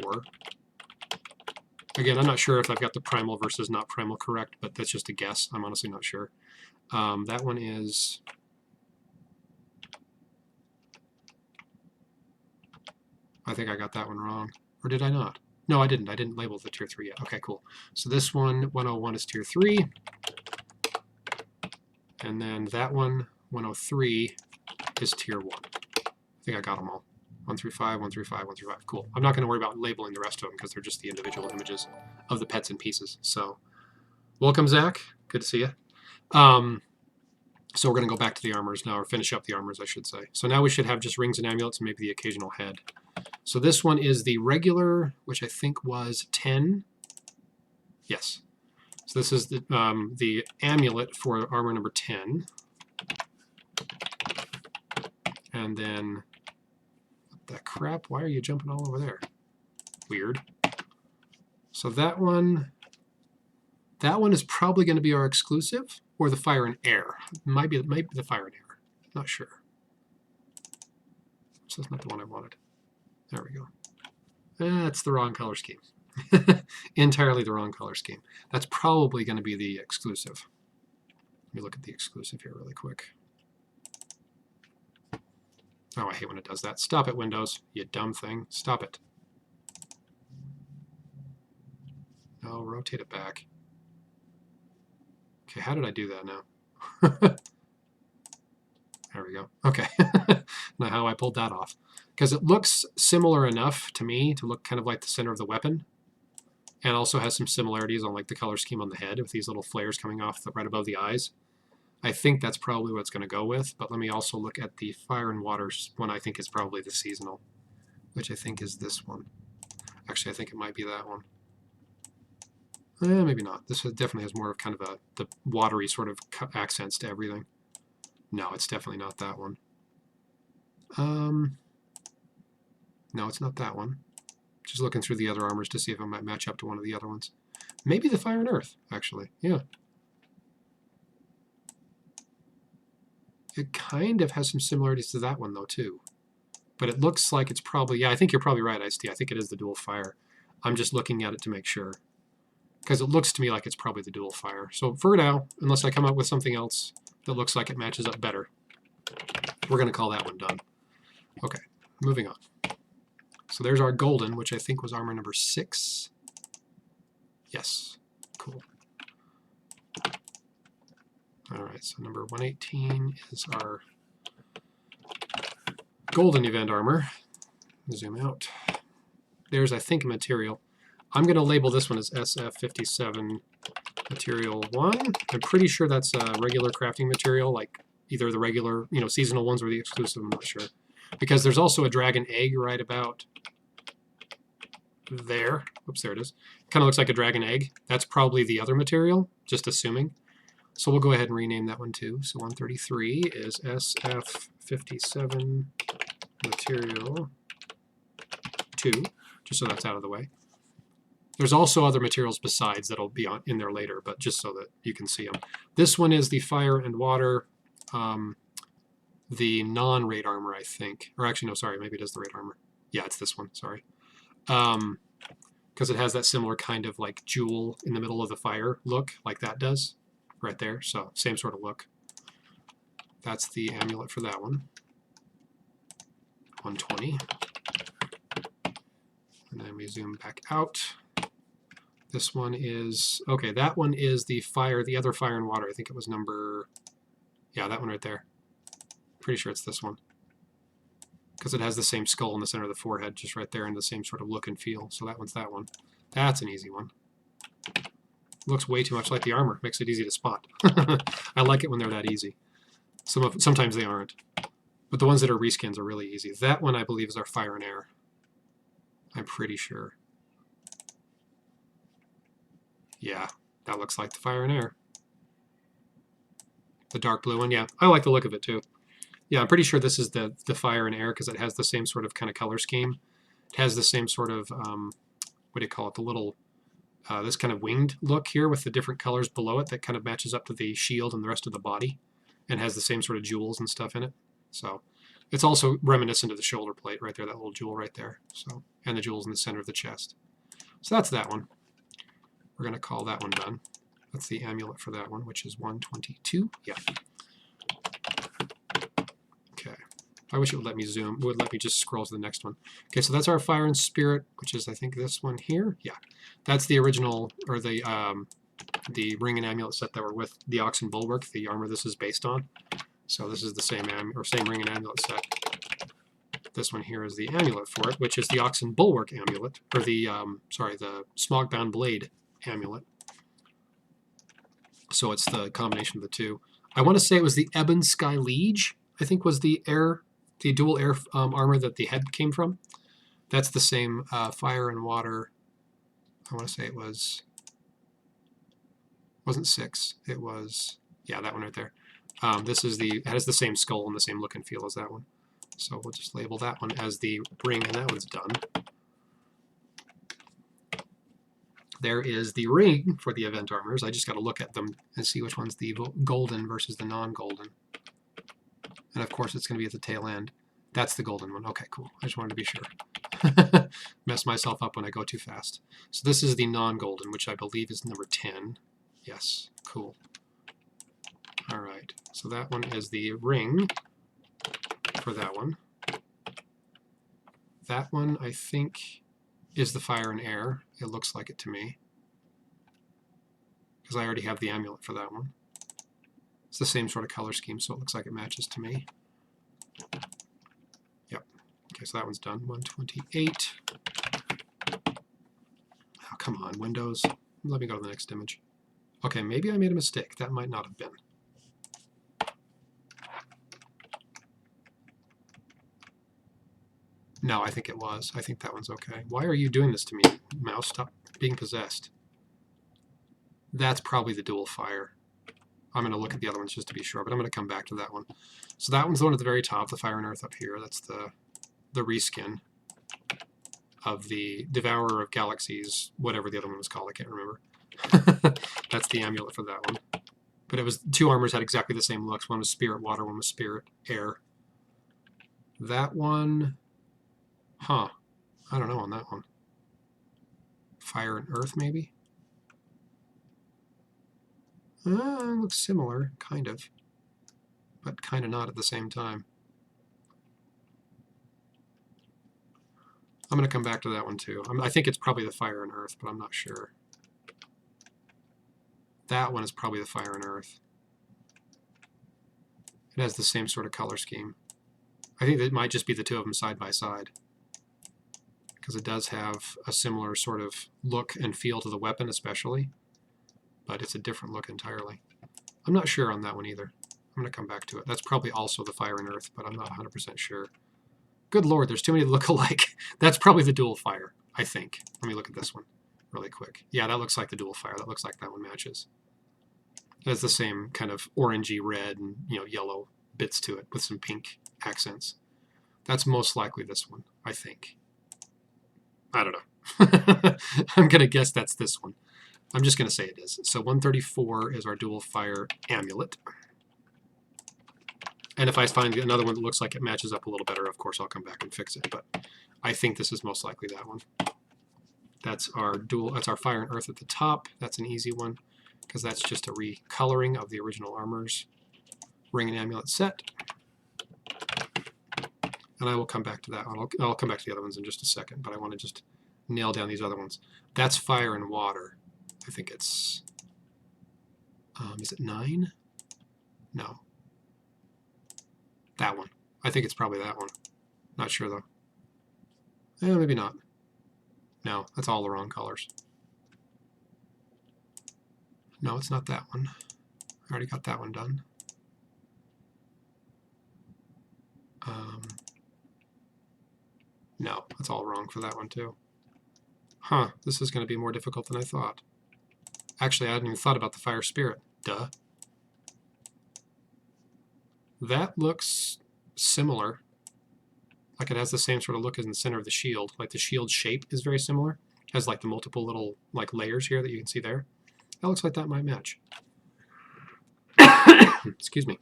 Again, I'm not sure if I've got the primal versus not primal correct, but that's just a guess. I'm honestly not sure. That one is... I think I got that one wrong. Or did I not? No, I didn't. I didn't label the tier 3 yet. Okay, cool. So this one, 101, is tier 3. And then that one, 103, is tier 1. I think I got them all. 1 through 5, 1 through 5, 1 through 5. Cool. I'm not going to worry about labeling the rest of them because they're just the individual images of the pets and pieces. So, welcome, Zach. Good to see you. So we're going to go back to the armors now, or finish up the armors, I should say. So now we should have just rings and amulets and maybe the occasional head. So this one is the regular, which I think was 10. Yes. So this is the amulet for armor number 10. And then... that crap, why are you jumping all over there? Weird. So that one is probably going to be our exclusive, or the fire and air. Might be the fire and air. Not sure. So that's not the one I wanted. There we go. That's the wrong color scheme. Entirely the wrong color scheme. That's probably going to be the exclusive. Let me look at the exclusive here really quick. Oh, I hate when it does that. Stop it, Windows, you dumb thing. Stop it. No, rotate it back. Okay, how did I do that now? There we go. Okay. Now how I pulled that off. Because it looks similar enough to me to look kind of like the center of the weapon. And also has some similarities on like the color scheme on the head with these little flares coming off right above the eyes. I think that's probably what it's going to go with, but let me also look at the Fire and Water one. I think is probably the seasonal, which I think is this one. Actually, I think it might be that one. Maybe not. This definitely has more of kind of the watery sort of accents to everything. No, it's definitely not that one. No, it's not that one. Just looking through the other armors to see if it might match up to one of the other ones. Maybe the Fire and Earth, actually. Yeah. It kind of has some similarities to that one, though, too. But it looks like it's probably... Yeah, I think you're probably right, Ice-T. I think it is the dual fire. I'm just looking at it to make sure. Because it looks to me like it's probably the dual fire. So for now, unless I come up with something else that looks like it matches up better, we're going to call that one done. Okay, moving on. So there's our golden, which I think was armor number 6. Yes, cool. All right, so number 118 is our golden event armor. Zoom out. There's, I think, a material. I'm going to label this one as SF57 material 1. I'm pretty sure that's a regular crafting material, like either the regular, seasonal ones or the exclusive, I'm not sure. Because there's also a dragon egg right about there. Oops, there it is. Kind of looks like a dragon egg. That's probably the other material, just assuming. So we'll go ahead and rename that one too. So 133 is SF57 material 2, just so that's out of the way. There's also other materials besides that'll be in there later, but just so that you can see them. This one is the fire and water, the non-raid armor, I think. Or actually, no, sorry, maybe it is the raid armor. Yeah, it's this one, sorry. Because it has that similar kind of like jewel in the middle of the fire look, like that does, right there. So same sort of look. That's the amulet for that one. 120. And then we zoom back out. This one is, okay, that one is the fire, the other fire and water. I think it was number, yeah, that one right there. Pretty sure it's this one. Because it has the same skull in the center of the forehead, just right there, and the same sort of look and feel. So that one's that one. That's an easy one. Looks way too much like the armor. Makes it easy to spot. I like it when they're that easy. Sometimes they aren't. But the ones that are reskins are really easy. That one, I believe, is our fire and air. I'm pretty sure. Yeah, that looks like the fire and air. The dark blue one, yeah. I like the look of it too. Yeah, I'm pretty sure this is the fire and air because it has the same sort of kind of color scheme. It has the same sort of, what do you call it, the little, this kind of winged look here with the different colors below it that kind of matches up to the shield and the rest of the body and has the same sort of jewels and stuff in it. So it's also reminiscent of the shoulder plate right there, that little jewel right there. So, and the jewels in the center of the chest. So that's that one. We're going to call that one done. That's the amulet for that one, which is 122. Yeah. Okay. I wish it would let me zoom. It would let me just scroll to the next one. Okay, so that's our fire and spirit, which is, I think, this one here. Yeah. That's the original, or the ring and amulet set that were with the Oxen Bulwark, the armor this is based on. So this is the same same ring and amulet set. This one here is the amulet for it, which is the Oxen Bulwark amulet, or the, the Smog-bound blade amulet. So it's the combination of the two. I want to say it was the Ebon Sky Liege, I think was the dual air armor that the head came from. That's the same fire and water. I want to say it wasn't 6. It was, yeah, that one right there. It has the same skull and the same look and feel as that one. So we'll just label that one as the ring, and that one's done. There is the ring for the event armors. I just got to look at them and see which one's the golden versus the non-golden. And of course, it's going to be at the tail end. That's the golden one. Okay, cool. I just wanted to be sure. Mess myself up when I go too fast. So this is the non-golden, which I believe is number 10. Yes, cool. All right, so that one is the ring for that one. That one, I think, is the fire and air. It looks like it to me. Because I already have the amulet for that one. It's the same sort of color scheme, so it looks like it matches to me. Yep. Okay, so that one's done. 128. Oh, come on, Windows. Let me go to the next image. Okay, maybe I made a mistake. That might not have been. No, I think it was. I think that one's okay. Why are you doing this to me, mouse? Stop being possessed. That's probably the dual fire. I'm going to look at the other ones just to be sure, but I'm going to come back to that one. So that one's the one at the very top, the Fire and Earth up here. That's the reskin of the Devourer of Galaxies, whatever the other one was called. I can't remember. That's the amulet for that one. But it was, 2 armors had exactly the same looks. One was Spirit Water, one was Spirit Air. That one, I don't know on that one. Fire and Earth, maybe? Looks similar, kind of. But kind of not at the same time. I'm going to come back to that one too. I think it's probably the Fire and Earth, but I'm not sure. That one is probably the Fire and Earth. It has the same sort of color scheme. I think it might just be the two of them side by side, because it does have a similar sort of look and feel to the weapon especially, but it's a different look entirely. I'm not sure on that one either. I'm going to come back to it. That's probably also the Fire and Earth, but I'm not 100% sure. Good lord, there's too many that look alike. That's probably the dual fire, I think. Let me look at this one really quick. Yeah, that looks like the dual fire. That looks like that one matches. It has the same kind of orangey red and yellow bits to it with some pink accents. That's most likely this one, I think. I don't know. I'm going to guess that's this one. I'm just going to say it is. So 134 is our dual fire amulet. And if I find another one that looks like it matches up a little better, of course I'll come back and fix it. But I think this is most likely that one. That's our Fire and Earth at the top. That's an easy one, because that's just a recoloring of the original armor's ring and amulet set. And I will come back to that one. I'll come back to the other ones in just a second, but I want to just nail down these other ones. That's Fire and Water. I think it's, is it 9? No. That one. I think it's probably that one. Not sure though. Maybe not. No, that's all the wrong colors. No, it's not that one. I already got that one done. No, that's all wrong for that one too. Huh, this is going to be more difficult than I thought. Actually, I hadn't even thought about the Fire Spirit. Duh. That looks similar. Like it has the same sort of look as in the center of the shield. Like the shield shape is very similar. It has like the multiple little like layers here that you can see there. That looks like that might match. Excuse me.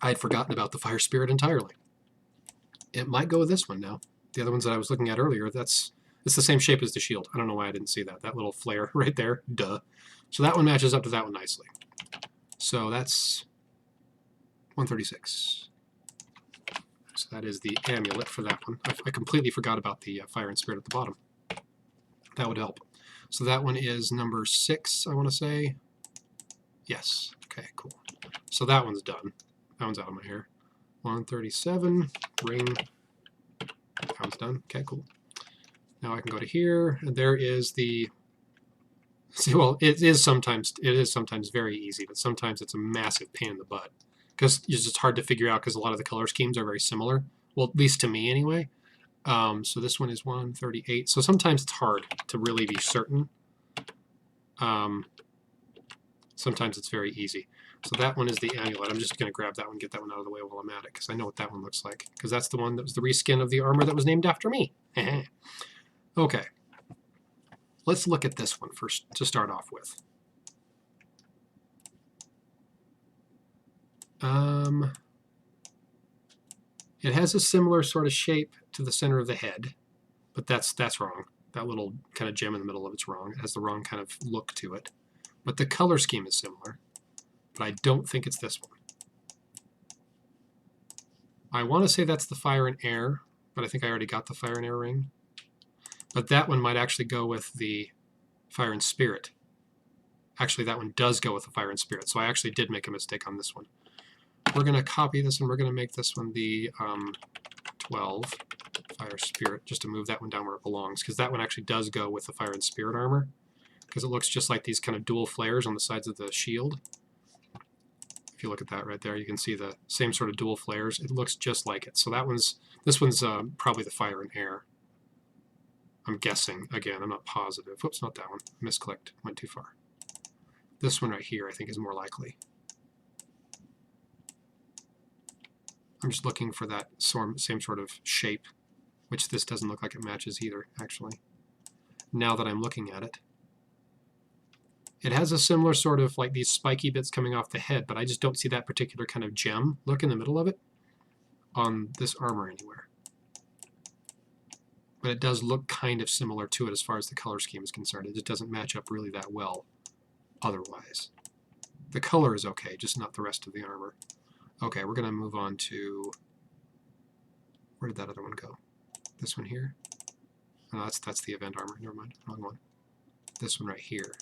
I had forgotten about the Fire Spirit entirely. It might go with this one now. The other ones that I was looking at earlier, it's the same shape as the shield. I don't know why I didn't see that. That little flare right there. Duh. So that one matches up to that one nicely. So that's 136. So that is the amulet for that one. I completely forgot about the Fire and Spirit at the bottom. That would help. So that one is number 6, I want to say. Yes. Okay, cool. So that one's done. That one's out of my hair. 137, ring. That one's done. Okay, cool. Now I can go to here, and there is the... See, well, it is sometimes very easy, but sometimes it's a massive pain in the butt. Because it's just hard to figure out because a lot of the color schemes are very similar. Well, at least to me anyway. So this one is 138. So sometimes it's hard to really be certain. Sometimes it's very easy. So that one is the amulet. I'm just going to grab that one, get that one out of the way while I'm at it, because I know what that one looks like. Because that's the one that was the reskin of the armor that was named after me. Okay. Let's look at this one first to start off with. It has a similar sort of shape to the center of the head, but that's wrong. That little kind of gem in the middle of it's wrong. It has the wrong kind of look to it. But the color scheme is similar, but I don't think it's this one. I want to say that's the Fire and Air, but I think I already got the Fire and Air ring. But that one might actually go with the Fire and Spirit. Actually, that one does go with the Fire and Spirit, so I actually did make a mistake on this one. We're going to copy this and we're going to make this one the 12 Fire Spirit, just to move that one down where it belongs, because that one actually does go with the Fire and Spirit armor, because it looks just like these kind of dual flares on the sides of the shield. If you look at that right there, you can see the same sort of dual flares. It looks just like it. So this one's probably the Fire and Air. I'm guessing. Again, I'm not positive. Whoops, not that one. Misclicked. Went too far. This one right here, I think, is more likely. I'm just looking for that same sort of shape, which this doesn't look like it matches either, actually. Now that I'm looking at it. It has a similar sort of like these spiky bits coming off the head, but I just don't see that particular kind of gem look in the middle of it on this armor anywhere. But it does look kind of similar to it as far as the color scheme is concerned. It just doesn't match up really that well otherwise. The color is okay, just not the rest of the armor. Okay, we're going to move on to, where did that other one go? This one here? Oh, that's the event armor. Never mind, wrong one. This one right here.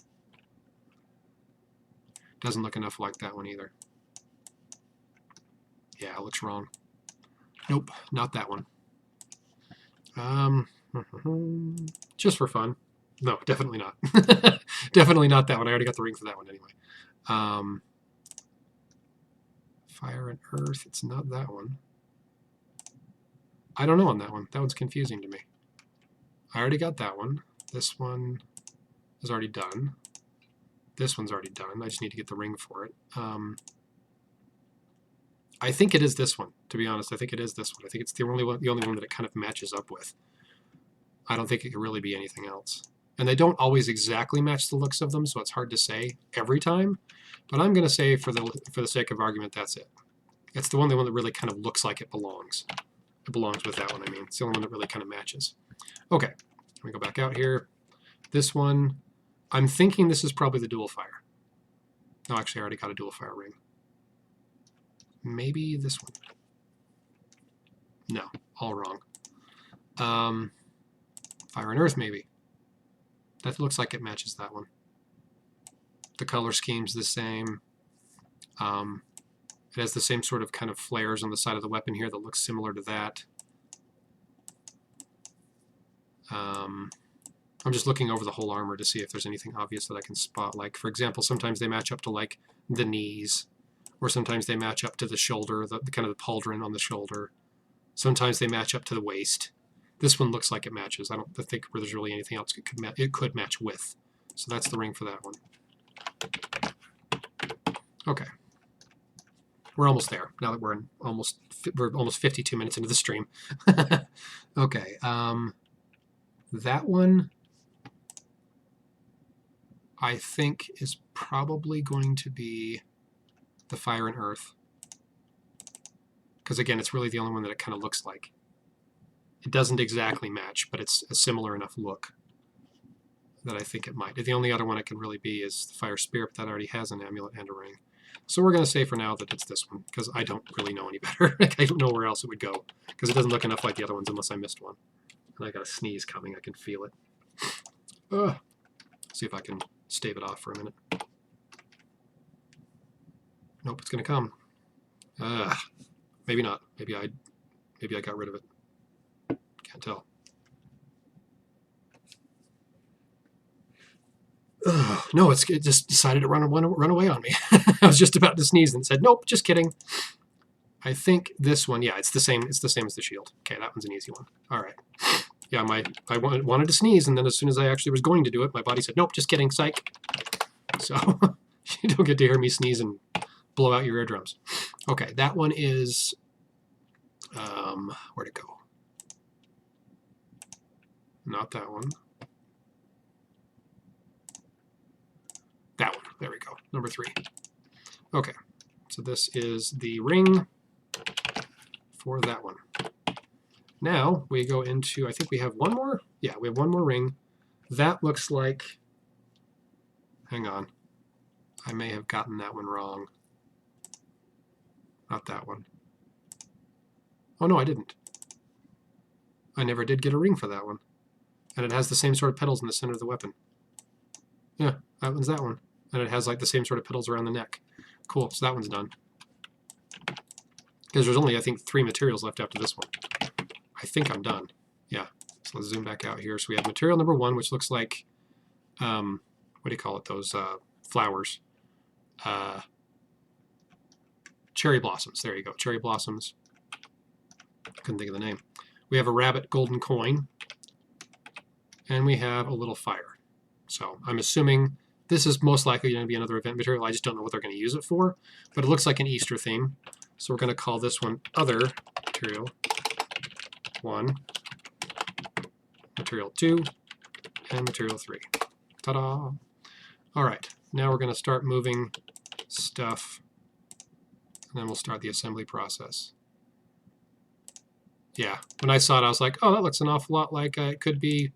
Doesn't look enough like that one either. Yeah, it looks wrong. Nope, not that one. Just for fun. No, definitely not. Definitely not that one. I already got the ring for that one anyway. Fire and Earth, it's not that one. I don't know on that one. That one's confusing to me. I already got that one. This one is already done. This one's already done. I just need to get the ring for it. I think it is this one, to be honest. I think it is this one. I think it's the only one that it kind of matches up with. I don't think it could really be anything else. And they don't always exactly match the looks of them, so it's hard to say every time. But I'm going to say, for the sake of argument, that's it. It's the one that really kind of looks like it belongs. It belongs with that one, I mean. It's the only one that really kind of matches. Okay, let me go back out here. This one, I'm thinking this is probably the dual fire. No, actually, I already got a dual fire ring. Maybe this one. No, all wrong. Fire and Earth, maybe. That looks like it matches that one. The color scheme's the same. It has the same sort of kind of flares on the side of the weapon here that looks similar to that. I'm just looking over the whole armor to see if there's anything obvious that I can spot. Like, for example, sometimes they match up to, like, the knees. Or sometimes they match up to the shoulder, the kind of the pauldron on the shoulder. Sometimes they match up to the waist. This one looks like it matches. I don't think there's really anything else it could match with. So that's the ring for that one. Okay. We're almost there. Now that we're almost 52 minutes into the stream. Okay. That one, I think, is probably going to be the Fire and Earth. Because again, it's really the only one that it kind of looks like. It doesn't exactly match, but it's a similar enough look that I think it might. The only other one it can really be is the Fire Spirit that already has an amulet and a ring. So we're going to say for now that it's this one, because I don't really know any better. I don't know where else it would go, because it doesn't look enough like the other ones unless I missed one. And I got a sneeze coming. I can feel it. See if I can stave it off for a minute. Nope, it's going to come. Maybe not. Maybe I got rid of it. Can't tell. No, it just decided to run away on me. I was just about to sneeze and it said, nope, just kidding. I think this one, yeah, it's the same as the shield. Okay, that one's an easy one. All right. Yeah, I wanted to sneeze, and then as soon as I actually was going to do it, my body said, nope, just kidding, psych. So you don't get to hear me sneeze and blow out your eardrums. Okay, that one is, where'd it go? Not that one. That one. There we go. Number 3. Okay, so this is the ring for that one. Now we go into, I think we have one more? Yeah, we have one more ring. That looks like, hang on, I may have gotten that one wrong. Not that one. Oh no, I didn't. I never did get a ring for that one. And it has the same sort of petals in the center of the weapon. Yeah, that one's that one. And it has like the same sort of petals around the neck. Cool, so that one's done. Because there's only, I think, 3 materials left after this one. I think I'm done. Yeah, so let's zoom back out here. So we have material number 1, which looks like, what do you call it, those flowers. Cherry blossoms, there you go, cherry blossoms. Couldn't think of the name. We have a rabbit golden coin. And we have a little fire. So I'm assuming this is most likely going to be another event material. I just don't know what they're going to use it for. But it looks like an Easter theme. So we're going to call this one Other Material 1, Material 2, and Material 3. Ta-da! All right, now we're going to start moving stuff. And then we'll start the assembly process. Yeah, when I saw it, I was like, oh, that looks an awful lot like it could be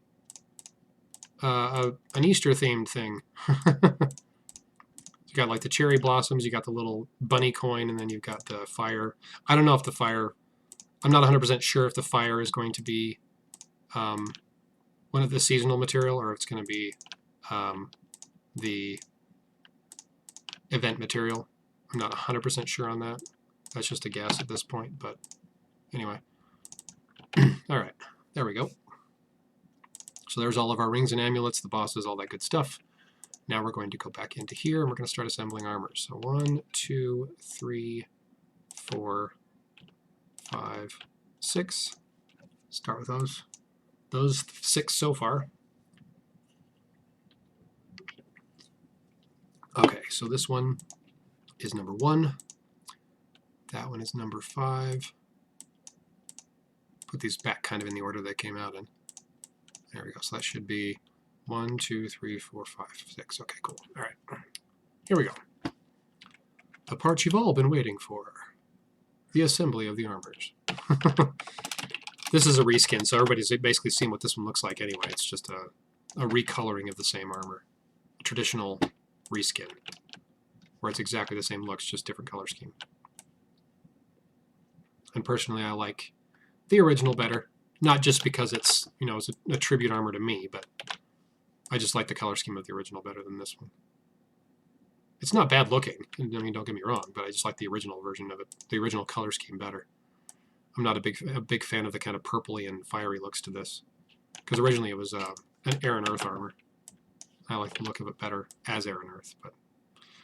an Easter-themed thing. So You got like the cherry blossoms, you got the little bunny coin, and then you've got the fire. I don't know if the fire, I'm not 100% sure if the fire is going to be one of the seasonal material or if it's going to be the event material. I'm not 100% sure on that. That's just a guess at this point, but anyway. All right, there we go. So there's all of our rings and amulets, the bosses, all that good stuff. Now we're going to go back into here and we're going to start assembling armor. So 1, 2, 3, 4, 5, 6. Start with those. Those 6 so far. Okay, so this one is number 1. That one is number 5. Put these back kind of in the order they came out in. There we go. So that should be 1, 2, 3, 4, 5, 6. Okay, cool. All right. Here we go. The part you've all been waiting for. The assembly of the armors. This is a reskin, so everybody's basically seen what this one looks like anyway. It's just a recoloring of the same armor. A traditional reskin. Where it's exactly the same looks, just different color scheme. And personally, I like the original better. Not just because it's, you know, it's a tribute armor to me, but I just like the color scheme of the original better than this one. It's not bad looking, I mean, don't get me wrong, but I just like the original version of it, the original color scheme better. I'm not a big fan of the kind of purpley and fiery looks to this, because originally it was an air and earth armor. I like the look of it better as air and earth, but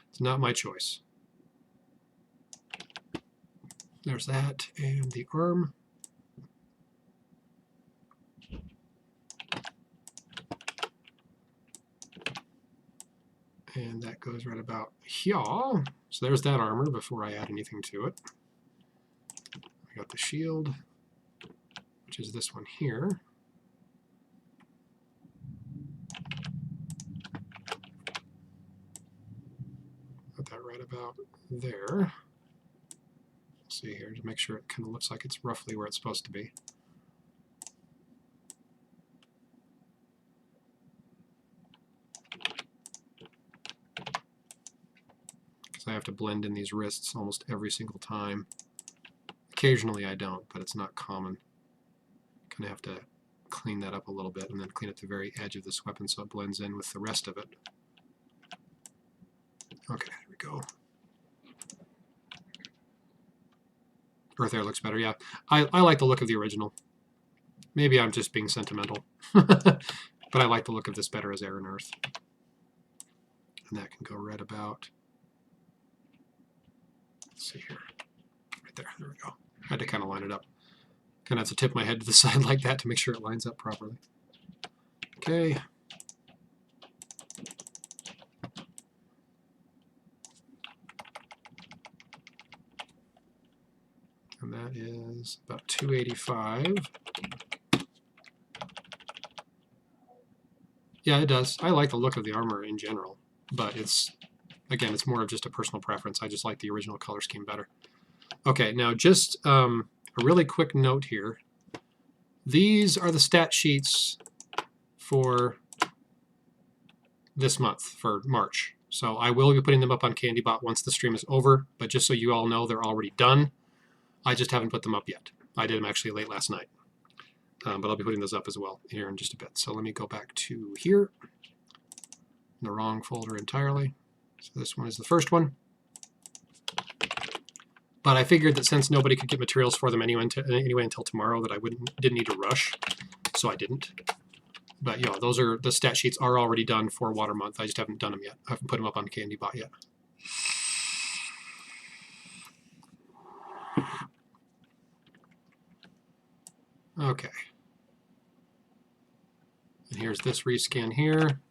it's not my choice. There's that, and the arm. And that goes right about here. So there's that armor before I add anything to it. I got the shield, which is this one here. Put that right about there. Let's see here to make sure it kind of looks like it's roughly where it's supposed to be. I have to blend in these wrists almost every single time. Occasionally I don't, but it's not common. Kind of have to clean that up a little bit and then clean up the very edge of this weapon so it blends in with the rest of it. Okay, there we go. Earth Air looks better, yeah. I like the look of the original. Maybe I'm just being sentimental. But I like the look of this better as Air and Earth. And that can go right about... Let's see here. Right there. There we go. I had to kind of line it up. Kind of have to tip my head to the side like that to make sure it lines up properly. Okay. And that is about 285. Yeah, it does. I like the look of the armor in general, but it's... Again, it's more of just a personal preference. I just like the original color scheme better. Okay, now just a really quick note here. These are the stat sheets for this month, for March. So I will be putting them up on KnD Bot once the stream is over, but just so you all know, they're already done. I just haven't put them up yet. I did them actually late last night. But I'll be putting those up as well here in just a bit. So let me go back to here. In the wrong folder entirely. So this one is the first one. But I figured that since nobody could get materials for them anyway until tomorrow, that I didn't need to rush, so I didn't. But you know, those are the stat sheets are already done for Water Month. I just haven't done them yet. I haven't put them up on KnD Bot yet. Okay. And here's this reskin here.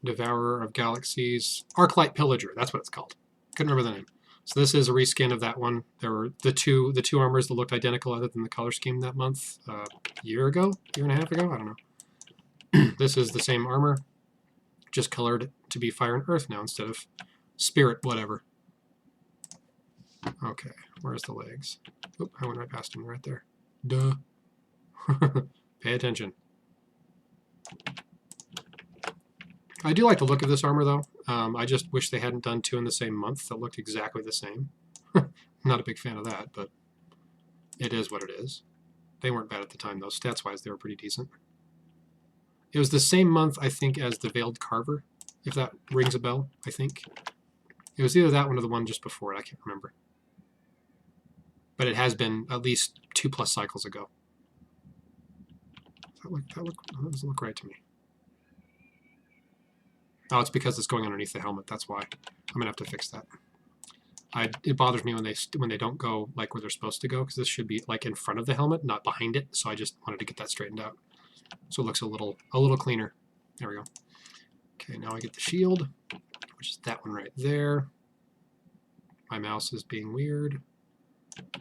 Devourer of Galaxies, Arclight Pillager, that's what it's called. Couldn't remember the name. So this is a reskin of that one. There were the two armors that looked identical other than the color scheme that month. A year and a half ago, I don't know. This is the same armor, just colored to be Fire and Earth now instead of Spirit whatever. Okay, where's the legs? Oop, I went right past him right there. Duh. Pay attention. I do like the look of this armor, though. I just wish they hadn't done 2 in the same month that looked exactly the same. Not a big fan of that, but it is what it is. They weren't bad at the time, though. Stats-wise, they were pretty decent. It was the same month, I think, as the Veiled Carver, if that rings a bell, I think. It was either that one or the one just before it. I can't remember. But it has been at least 2+ cycles ago. That doesn't look right to me. Oh, it's because it's going underneath the helmet. That's why. I'm gonna have to fix that. It bothers me when they don't go like where they're supposed to go, because this should be like in front of the helmet, not behind it. So I just wanted to get that straightened out, so it looks a little cleaner. There we go. Okay, now I get the shield, which is that one right there. My mouse is being weird.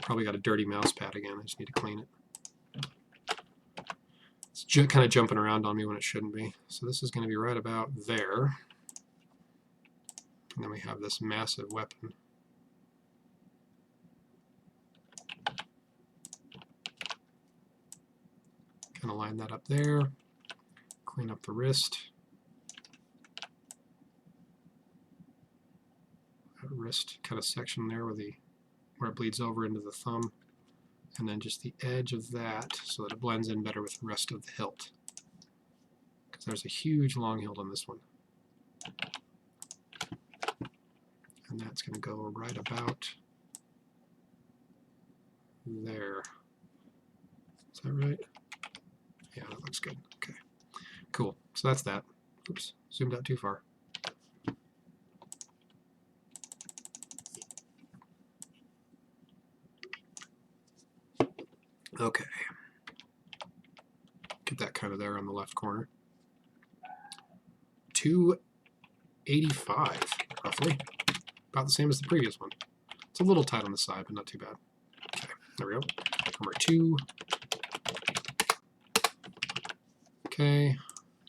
Probably got a dirty mouse pad again. I just need to clean it. It's kind of jumping around on me when it shouldn't be. So this is going to be right about there. And then we have this massive weapon. Kind of line that up there. Clean up the wrist. That wrist kind of section there where it bleeds over into the thumb. And then just the edge of that so that it blends in better with the rest of the hilt. Because there's a huge long hilt on this one. And that's going to go right about there. Is that right? Yeah, that looks good. Okay, cool. So that's that. Oops, zoomed out too far. Okay. Get that kind of there on the left corner. 285, roughly. About the same as the previous one. It's a little tight on the side, but not too bad. Okay, there we go. Number 2. Okay,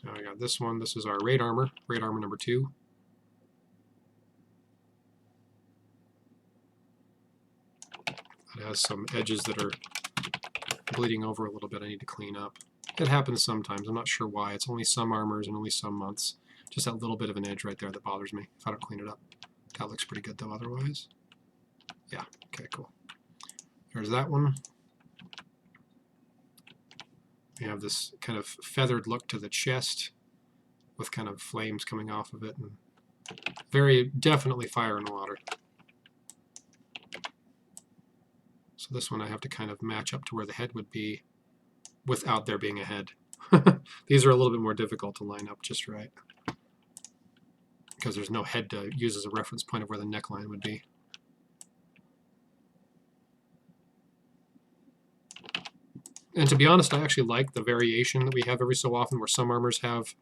now I got this one. This is our raid armor number 2. It has some edges that are bleeding over a little bit I need to clean up. It happens sometimes. I'm not sure why. It's only some armors and only some months. Just that little bit of an edge right there that bothers me if I don't clean it up. That looks pretty good though otherwise. Yeah, okay, cool. There's that one. We have this kind of feathered look to the chest with kind of flames coming off of it, and very definitely fire and water. So this one I have to kind of match up to where the head would be without there being a head. These are a little bit more difficult to line up just right, because there's no head to use as a reference point of where the neckline would be. And to be honest, I actually like the variation that we have every so often, where some armors have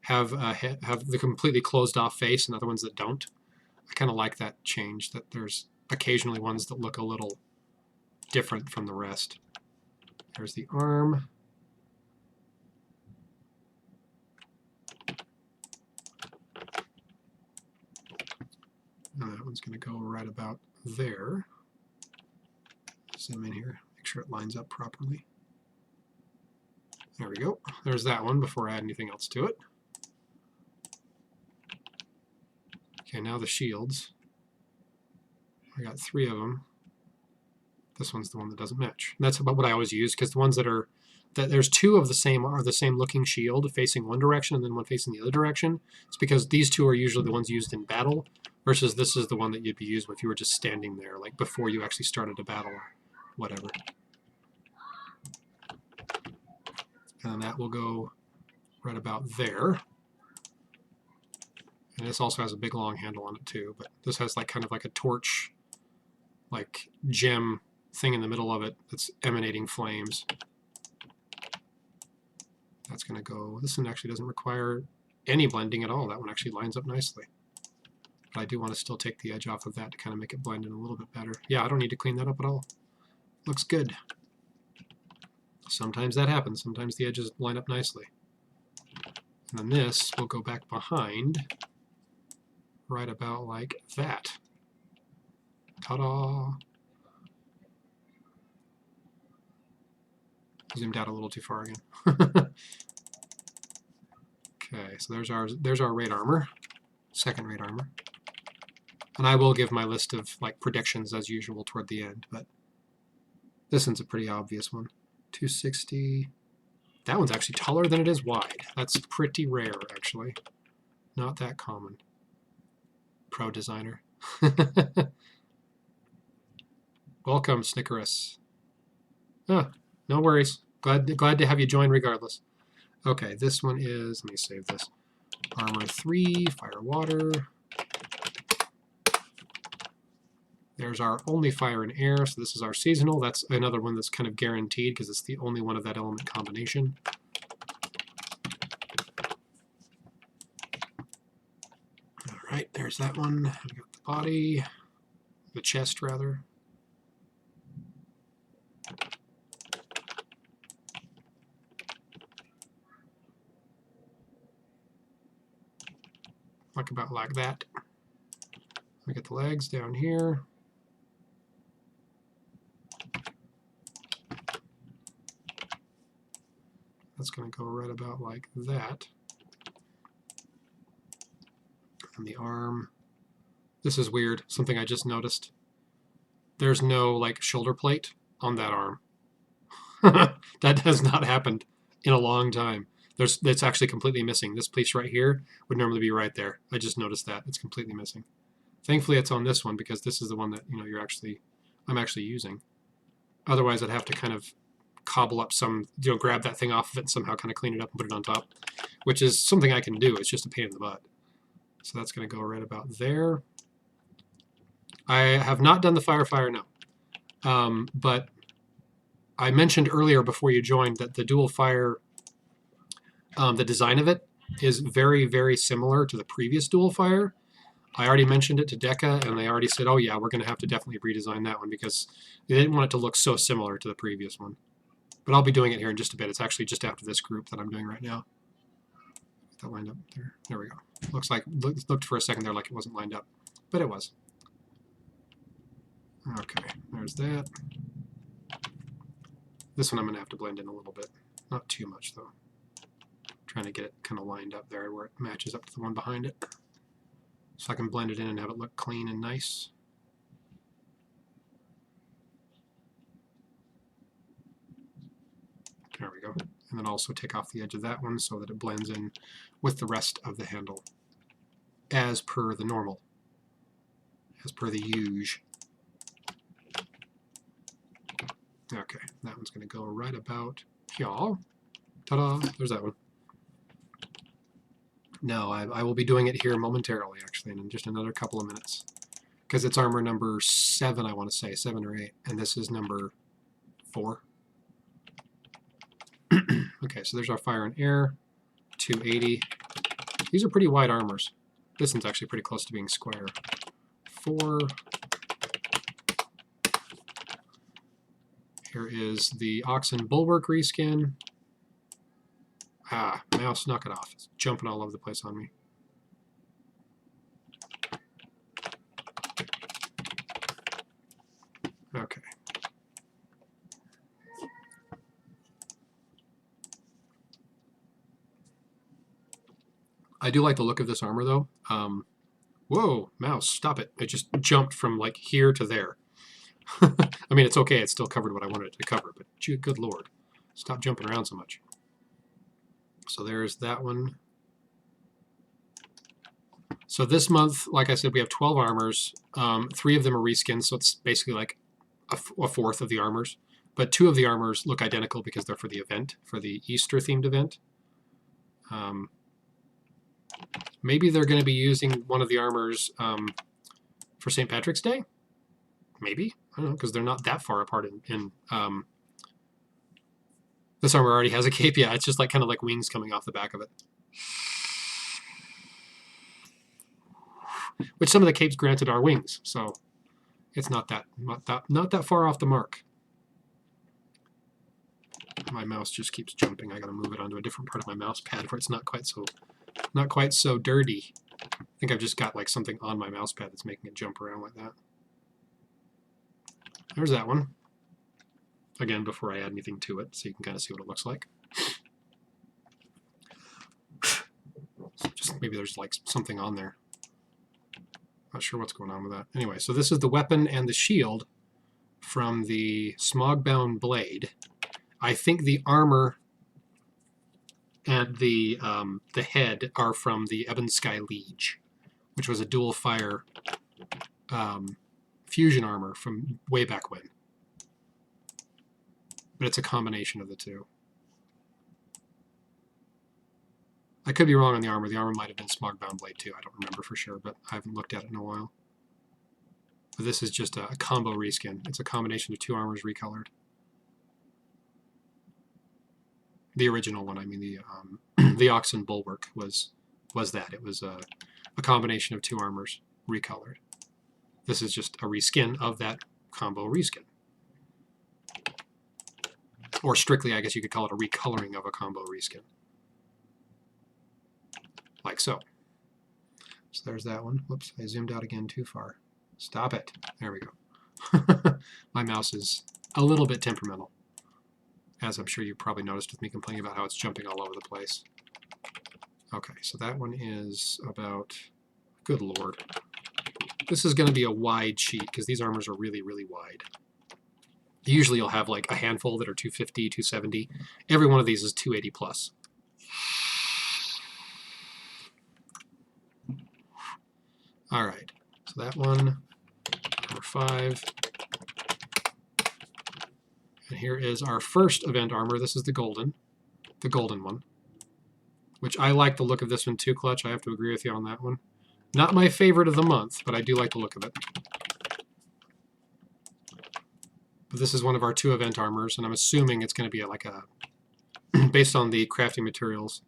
the completely closed off face and other ones that don't. I kind of like that change, that there's occasionally ones that look a little different from the rest. There's the arm. And that one's going to go right about there. Zoom in here, make sure it lines up properly. There we go. There's that one before I add anything else to it. Okay, now the shields. I got 3 of them. This one's the one that doesn't match. That's about what I always use, because the ones that there's 2 of the same looking shield facing one direction and then one facing the other direction. It's because these 2 are usually the ones used in battle, versus this is the one that you'd be using if you were just standing there, like before you actually started a battle or whatever. And that will go right about there. And this also has a big long handle on it too, but this has like kind of like a torch, like gem thing in the middle of it that's emanating flames. That's going to go, this one actually doesn't require any blending at all. That one actually lines up nicely. But I do want to still take the edge off of that to kind of make it blend in a little bit better. Yeah, I don't need to clean that up at all. Looks good. Sometimes that happens. Sometimes the edges line up nicely. And then this will go back behind right about like that. Ta-da! Zoomed out a little too far again. Okay. Okay, so there's our raid armor, second raid armor. And I will give my list of like predictions as usual toward the end, but this one's a pretty obvious one. 260. That one's actually taller than it is wide. That's pretty rare, actually. Not that common. Pro designer. Welcome, Snickerus. Ah, no worries. Glad to have you join regardless. Okay, this one is, let me save this. Armor 3, fire water. There's our only fire and air, so this is our seasonal. That's another one that's kind of guaranteed because it's the only one of that element combination. All right, there's that one. We got the body, the chest rather. About like that. We get the legs down here. That's going to go right about like that. And the arm. This is weird. Something I just noticed. There's no like shoulder plate on that arm. That has not happened in a long time. It's actually completely missing. This piece right here would normally be right there. I just noticed that. It's completely missing. Thankfully it's on this one because this is the one that I'm actually using. Otherwise I'd have to kind of cobble up some, grab that thing off of it and somehow kind of clean it up and put it on top, which is something I can do. It's just a pain in the butt. So that's going to go right about there. I have not done the fire now. But I mentioned earlier before you joined that the dual fire, the design of it is very, very similar to the previous dual fire. I already mentioned it to Deca, and they already said, oh yeah, we're going to have to definitely redesign that one because they didn't want it to look so similar to the previous one. But I'll be doing it here in just a bit. It's actually just after this group that I'm doing right now. That lined up there. There we go. Looks like, looked for a second there like it wasn't lined up, but it was. Okay, there's that. This one I'm going to have to blend in a little bit. Not too much, though. Trying to get it kind of lined up there where it matches up to the one behind it. So I can blend it in and have it look clean and nice. There we go. And then also take off the edge of that one so that it blends in with the rest of the handle as per the normal, as per the usual. Okay, that one's going to go right about here. Ta-da! There's that one. No, I will be doing it here momentarily, actually, in just another couple of minutes. Because it's armor number 7, I want to say, 7 or 8, and this is number 4. Okay, so there's our fire and air, 280. These are pretty wide armors. This one's actually pretty close to being square. 4. Here is the Oxen Bulwark reskin. Ah, mouse, knock it off. It's jumping all over the place on me. Okay. I do like the look of this armor, though. Whoa, mouse, stop it. It just jumped from, like, here to there. I mean, it's okay. It still covered what I wanted it to cover, but good lord. Stop jumping around so much. So there's that one. So this month, like I said, we have 12 armors. 3 of them are reskins, so it's basically like a fourth of the armors. But 2 of the armors look identical because they're for the event, for the Easter-themed event. Maybe they're going to be using one of the armors for St. Patrick's Day? Maybe. I don't know, because they're not that far apart in this armor already has a cape. Yeah, it's just like kind of like wings coming off the back of it. Which some of the capes granted are wings, so it's not that far off the mark. My mouse just keeps jumping. I got to move it onto a different part of my mouse pad where it's not quite so dirty. I think I've just got like something on my mouse pad that's making it jump around like that. There's that one. Again, before I add anything to it, so you can kind of see what it looks like. maybe there's like something on there. Not sure what's going on with that. Anyway, so this is the weapon and the shield from the Smog-bound blade. I think the armor and the head are from the Ebonsky Liege, which was a dual fire fusion armor from way back when. But it's a combination of the two. I could be wrong on the armor. The armor might have been Smog-bound blade too. I don't remember for sure, but I haven't looked at it in a while. But this is just a combo reskin. It's a combination of two armors recolored. The original one, I mean the Oxen Bulwark was that. It was a combination of two armors recolored. This is just a reskin of that combo reskin. Or strictly, I guess you could call it a recoloring of a combo reskin. Like so. So there's that one. Whoops, I zoomed out again too far. Stop it. There we go. My mouse is a little bit temperamental, as I'm sure you probably noticed with me complaining about how it's jumping all over the place. Okay, so that one is about, good lord. This is going to be a wide sheet because these armors are really, really wide. Usually you'll have like a handful that are 250, 270. Every one of these is 280 plus. All right, so that one, number 5. And here is our first event armor. This is the golden one, which I like the look of this one too, Clutch. I have to agree with you on that one. Not my favorite of the month, but I do like the look of it. But this is one of our 2 event armors, and I'm assuming it's going to be like a, based on the crafting materials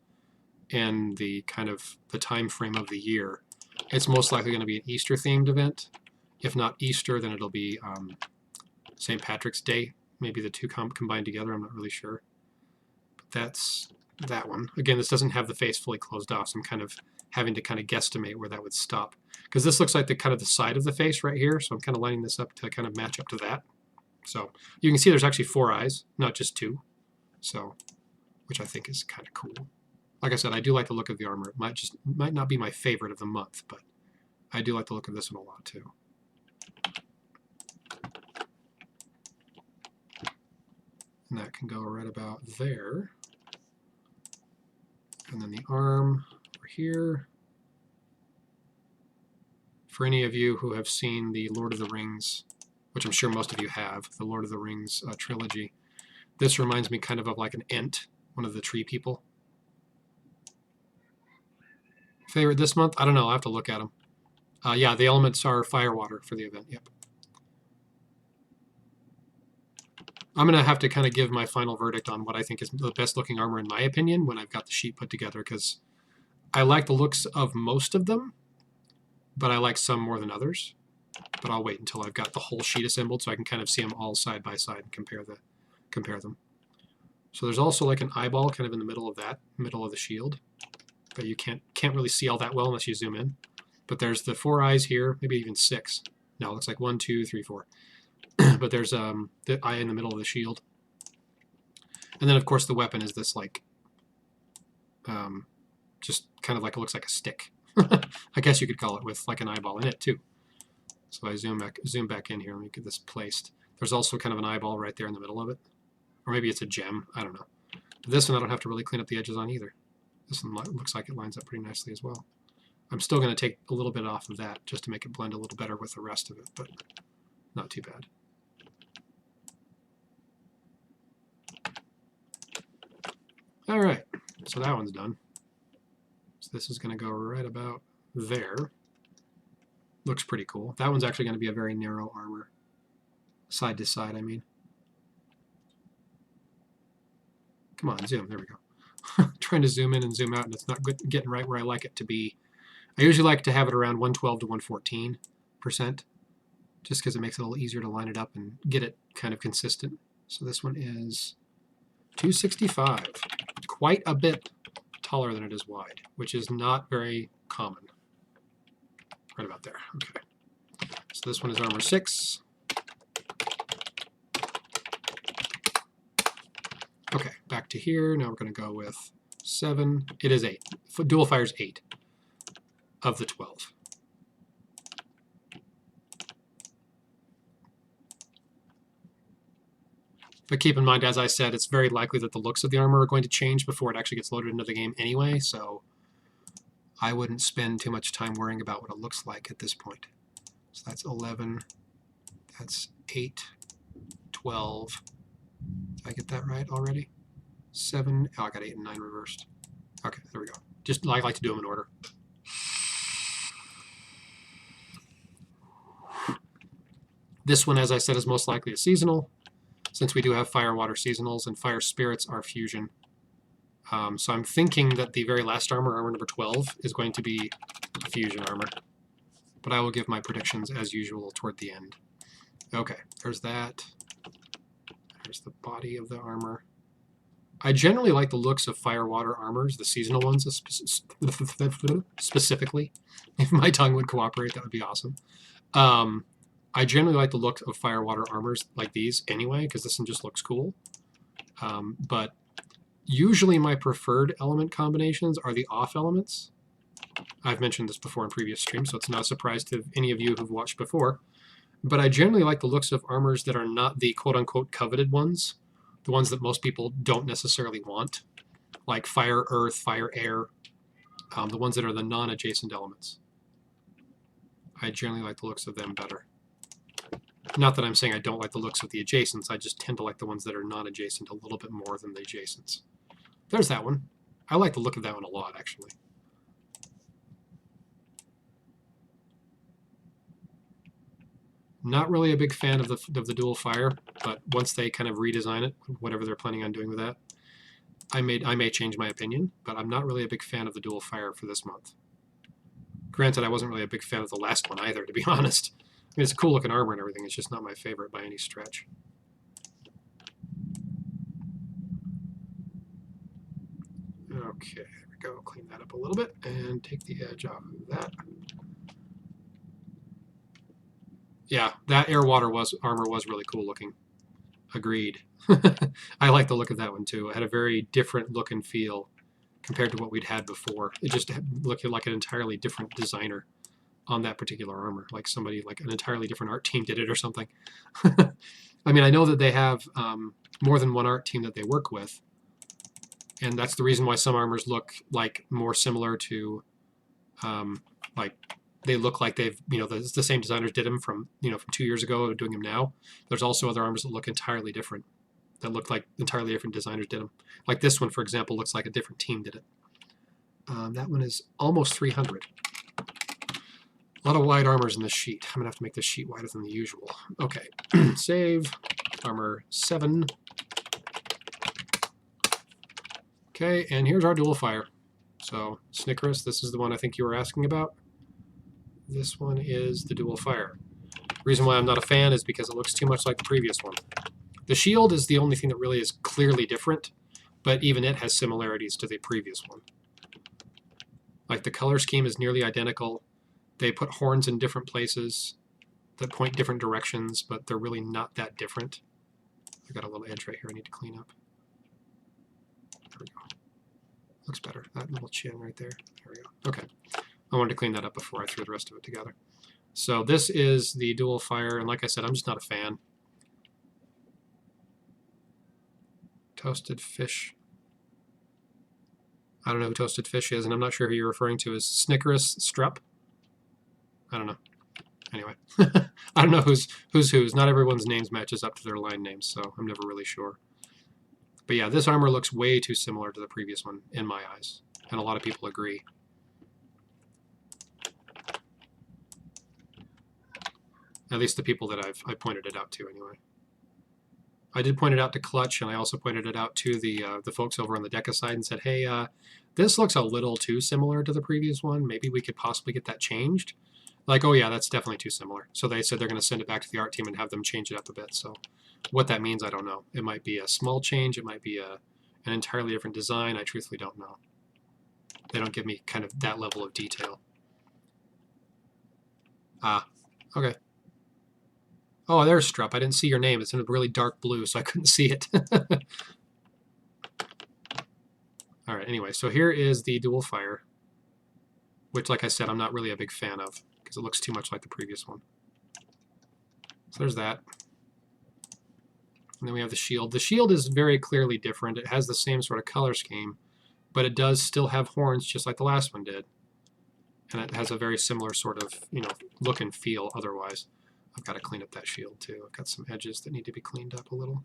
and the kind of the time frame of the year, it's most likely going to be an Easter themed event. If not Easter, then it'll be St. Patrick's Day. Maybe the two combined together, I'm not really sure. But that's that one. Again, this doesn't have the face fully closed off, so I'm kind of having to kind of guesstimate where that would stop. Because this looks like the kind of the side of the face right here, so I'm kind of lining this up to kind of match up to that. So you can see there's actually 4 eyes, not just 2. So, which I think is kind of cool. Like I said, I do like the look of the armor. It might not be my favorite of the month, but I do like the look of this one a lot too. And that can go right about there. And then the arm over here. For any of you who have seen the Lord of the Rings, which I'm sure most of you have, the Lord of the Rings trilogy, this reminds me kind of like an Ent, one of the tree people. Favorite this month? I don't know. I'll have to look at them. Yeah, the elements are fire, water for the event. Yep. I'm going to have to kind of give my final verdict on what I think is the best looking armor in my opinion when I've got the sheet put together, because I like the looks of most of them, but I like some more than others. But I'll wait until I've got the whole sheet assembled so I can kind of see them all side by side and compare them. So there's also like an eyeball kind of in the middle of the shield, but you can't really see all that well unless you zoom in. But there's the 4 eyes here, maybe even 6. No, it looks like 1, 2, 3, 4. But there's the eye in the middle of the shield. And then of course the weapon is this like, just kind of like, it looks like a stick. I guess you could call it, with like an eyeball in it too. So I zoom back in here, let me get this placed. There's also kind of an eyeball right there in the middle of it. Or maybe it's a gem, I don't know. But this one I don't have to really clean up the edges on either. This one looks like it lines up pretty nicely as well. I'm still going to take a little bit off of that just to make it blend a little better with the rest of it, but not too bad. All right, so that one's done. So this is going to go right about there. Looks pretty cool. That one's actually going to be a very narrow armor. Side to side, I mean. Come on, zoom. There we go. Trying to zoom in and zoom out, and it's not getting right where I like it to be. I usually like to have it around 112 to 114%, just because it makes it a little easier to line it up and get it kind of consistent. So this one is 265. Quite a bit taller than it is wide, which is not very common. Right about there. Okay. So this one is armor 6. Okay, back to here. Now we're going to go with 7. It is 8. Dual fire's 8. of the 12. But keep in mind, as I said, it's very likely that the looks of the armor are going to change before it actually gets loaded into the game anyway, so I wouldn't spend too much time worrying about what it looks like at this point. So that's 11, that's 8, 12. Did I get that right already? 7, oh, I got 8 and 9 reversed. Okay, there we go. Just I like to do them in order. This one, as I said, is most likely a seasonal, since we do have fire and water seasonals, and fire spirits are fusion. So I'm thinking that the very last armor, armor number 12, is going to be fusion armor. But I will give my predictions as usual toward the end. Okay, there's that. There's the body of the armor. I generally like the looks of fire water armors, the seasonal ones specifically. If my tongue would cooperate, that would be awesome. I generally like the look of fire water armors like these anyway, because this one just looks cool. But usually my preferred element combinations are the off elements. I've mentioned this before in previous streams, so it's not a surprise to any of you who've watched before. But I generally like the looks of armors that are not the quote-unquote coveted ones, the ones that most people don't necessarily want, like fire, earth, fire, air, the ones that are the non-adjacent elements. I generally like the looks of them better. Not that I'm saying I don't like the looks of the adjacents, I just tend to like the ones that are non-adjacent a little bit more than the adjacents. There's that one. I like the look of that one a lot, actually. Not really a big fan of the dual fire, but once they kind of redesign it, whatever they're planning on doing with that, I may change my opinion, but I'm not really a big fan of the dual fire for this month. Granted, I wasn't really a big fan of the last one either, to be honest. I mean, it's a cool looking armor and everything, it's just not my favorite by any stretch. Okay, there we go. Clean that up a little bit and take the edge off of that. Yeah, that air water armor was really cool looking. Agreed. I like the look of that one too. It had a very different look and feel compared to what we'd had before. It just looked like an entirely different designer on that particular armor, like somebody, like an entirely different art team did it or something. I mean, I know that they have more than one art team that they work with, and that's the reason why some armors look like more similar to like they look like they've, the same designers did them from 2 years ago, doing them now. There's also other armors that look entirely different, that look like entirely different designers did them. Like this one, for example, looks like a different team did it. That one is almost 300. A lot of wide armors in this sheet. I'm going to have to make this sheet wider than the usual. Okay, save. Armor 7. Okay, and here's our dual fire. So, Snickerus, this is the one I think you were asking about. This one is the dual fire. The reason why I'm not a fan is because it looks too much like the previous one. The shield is the only thing that really is clearly different, but even it has similarities to the previous one. Like the color scheme is nearly identical. They put horns in different places that point different directions, but they're really not that different. I got a little edge right here I need to clean up. There we go. Looks better. That little chin right there. There we go. Okay. I wanted to clean that up before I threw the rest of it together. So this is the dual fire, and like I said, I'm just not a fan. Toasted fish. I don't know who Toasted Fish is, and I'm not sure who you're referring to as Snickerus Strup. I don't know. Anyway, I don't know who's whose. Not everyone's names matches up to their line names, so I'm never really sure. But yeah, this armor looks way too similar to the previous one in my eyes, and a lot of people agree. At least the people that I pointed it out to, anyway. I did point it out to Clutch, and I also pointed it out to the folks over on the Deca side and said, hey, this looks a little too similar to the previous one. Maybe we could possibly get that changed. Like, oh yeah, that's definitely too similar. So they said they're going to send it back to the art team and have them change it up a bit. So what that means, I don't know. It might be a small change. It might be an entirely different design. I truthfully don't know. They don't give me kind of that level of detail. Ah, okay. Oh, there's Strup. I didn't see your name. It's in a really dark blue, so I couldn't see it. All right, anyway, so here is the dual fire. which, like I said, I'm not really a big fan of because it looks too much like the previous one. So there's that. And then we have the shield. The shield is very clearly different. It has the same sort of color scheme, but it does still have horns just like the last one did. And it has a very similar sort of, look and feel otherwise. I've got to clean up that shield too. I've got some edges that need to be cleaned up a little.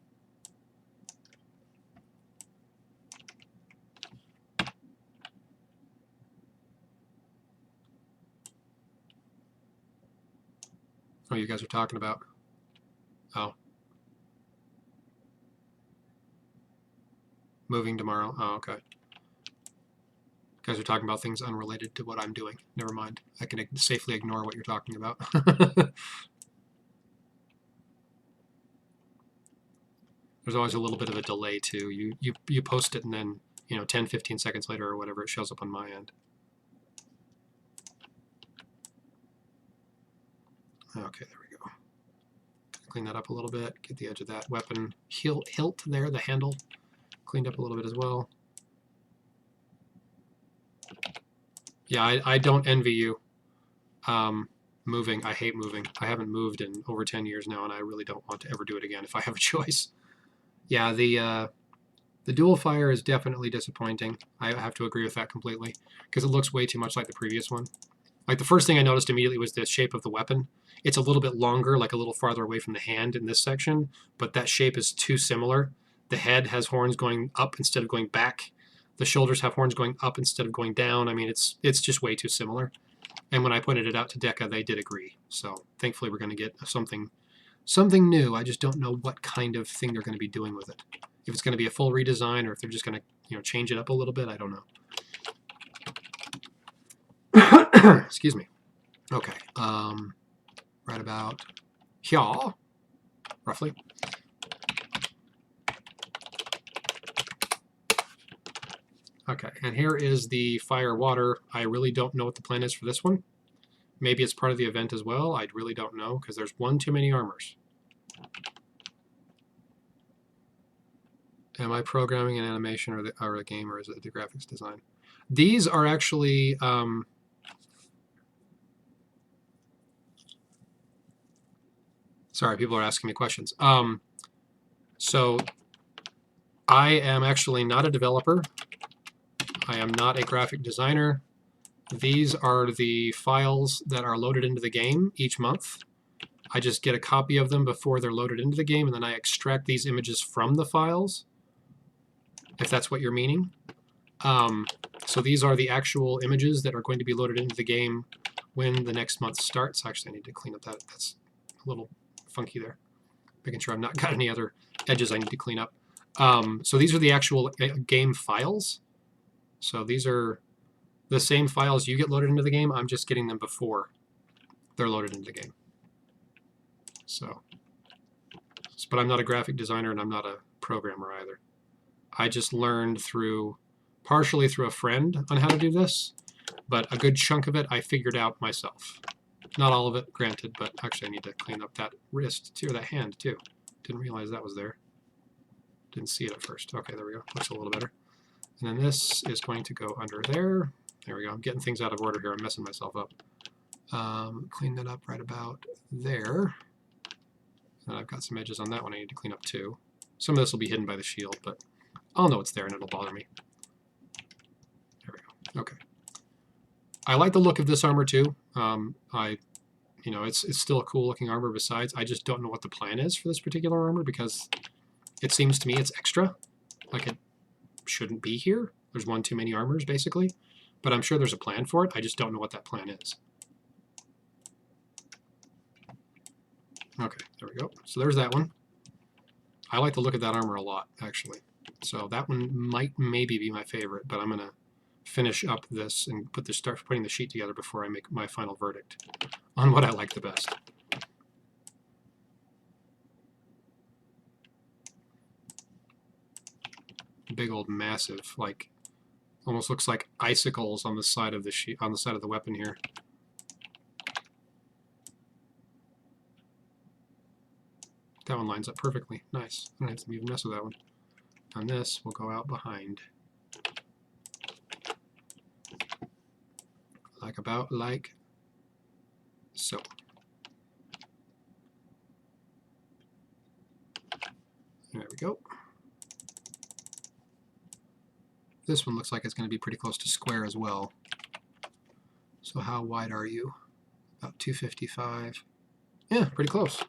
Oh, you guys are talking about? Oh. Moving tomorrow. Oh, okay. You guys are talking about things unrelated to what I'm doing. Never mind. I can safely ignore what you're talking about. There's always a little bit of a delay too. You post it and then 10, 15 seconds later or whatever, it shows up on my end. Okay, there we go. Clean that up a little bit. Get the edge of that weapon hilt there, the handle, cleaned up a little bit as well. Yeah, I don't envy you moving. I hate moving. I haven't moved in over 10 years now, and I really don't want to ever do it again if I have a choice. Yeah, the dual fire is definitely disappointing. I have to agree with that completely because it looks way too much like the previous one. Like the first thing I noticed immediately was the shape of the weapon. It's a little bit longer, like a little farther away from the hand in this section, but that shape is too similar. The head has horns going up instead of going back. The shoulders have horns going up instead of going down. I mean, it's just way too similar. And when I pointed it out to Deca, they did agree. So thankfully we're going to get something new. I just don't know what kind of thing they're going to be doing with it. If it's going to be a full redesign or if they're just going to change it up a little bit, I don't know. Excuse me. Okay. Right about here, roughly. Okay, and here is the fire water. I really don't know what the plan is for this one. Maybe it's part of the event as well. I really don't know because there's one too many armors. Am I programming an animation or a game, or is it the graphics design? These are actually sorry, people are asking me questions. So I am actually not a developer. I am not a graphic designer. These are the files that are loaded into the game each month. I just get a copy of them before they're loaded into the game, and then I extract these images from the files, if that's what you're meaning. So these are the actual images that are going to be loaded into the game when the next month starts. Actually, I need to clean up that. That's a little funky there. Making sure I've not got any other edges I need to clean up. So these are the actual game files. So these are the same files you get loaded into the game. I'm just getting them before they're loaded into the game. So, but I'm not a graphic designer and I'm not a programmer either. I just learned partially through a friend on how to do this, but a good chunk of it I figured out myself. Not all of it, granted, but actually I need to clean up that wrist too, or that hand too. Didn't realize that was there. Didn't see it at first. Okay, there we go. Looks a little better. And then this is going to go under there. There we go. I'm getting things out of order here. I'm messing myself up. Clean that up right about there. And I've got some edges on that one I need to clean up too. Some of this will be hidden by the shield, but I'll know it's there and it'll bother me. There we go. Okay. I like the look of this armor too. It's still a cool looking armor besides. I just don't know what the plan is for this particular armor because it seems to me it's extra. Like it shouldn't be here. There's one too many armors basically. But I'm sure there's a plan for it. I just don't know what that plan is. Okay, there we go. So there's that one. I like the look of that armor a lot, actually. So that one might maybe be my favorite, but I'm going to finish up this and start putting the sheet together before I make my final verdict on what I like the best. Big old massive, like almost looks like icicles on the side of the sheet, on the side of the weapon here. That one lines up perfectly. Nice. I don't have to even mess with that one. On this, we'll go out behind. like about like so. There we go. This one looks like it's going to be pretty close to square as well. So how wide are you? About 255. Yeah, pretty close.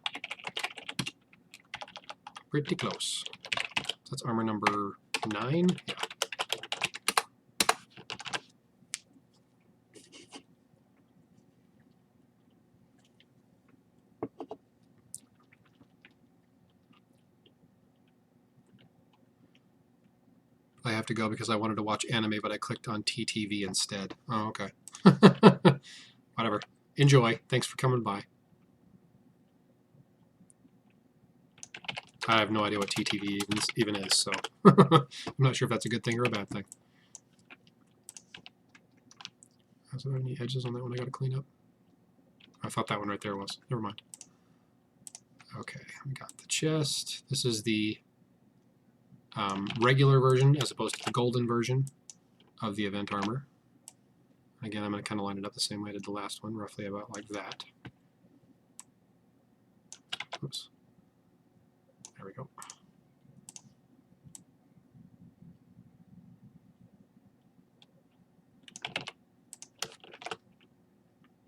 Pretty close. That's armor number 9. Yeah. I have to go because I wanted to watch anime, but I clicked on TTV instead. Oh, okay. Whatever. Enjoy. Thanks for coming by. I have no idea what TTV even is, so I'm not sure if that's a good thing or a bad thing. Is there any edges on that one I got to clean up? I thought that one right there was. Never mind. Okay, we got the chest. This is the regular version as opposed to the golden version of the event armor. Again, I'm going to kind of line it up the same way I did the last one, roughly about like that. Oops. There we go.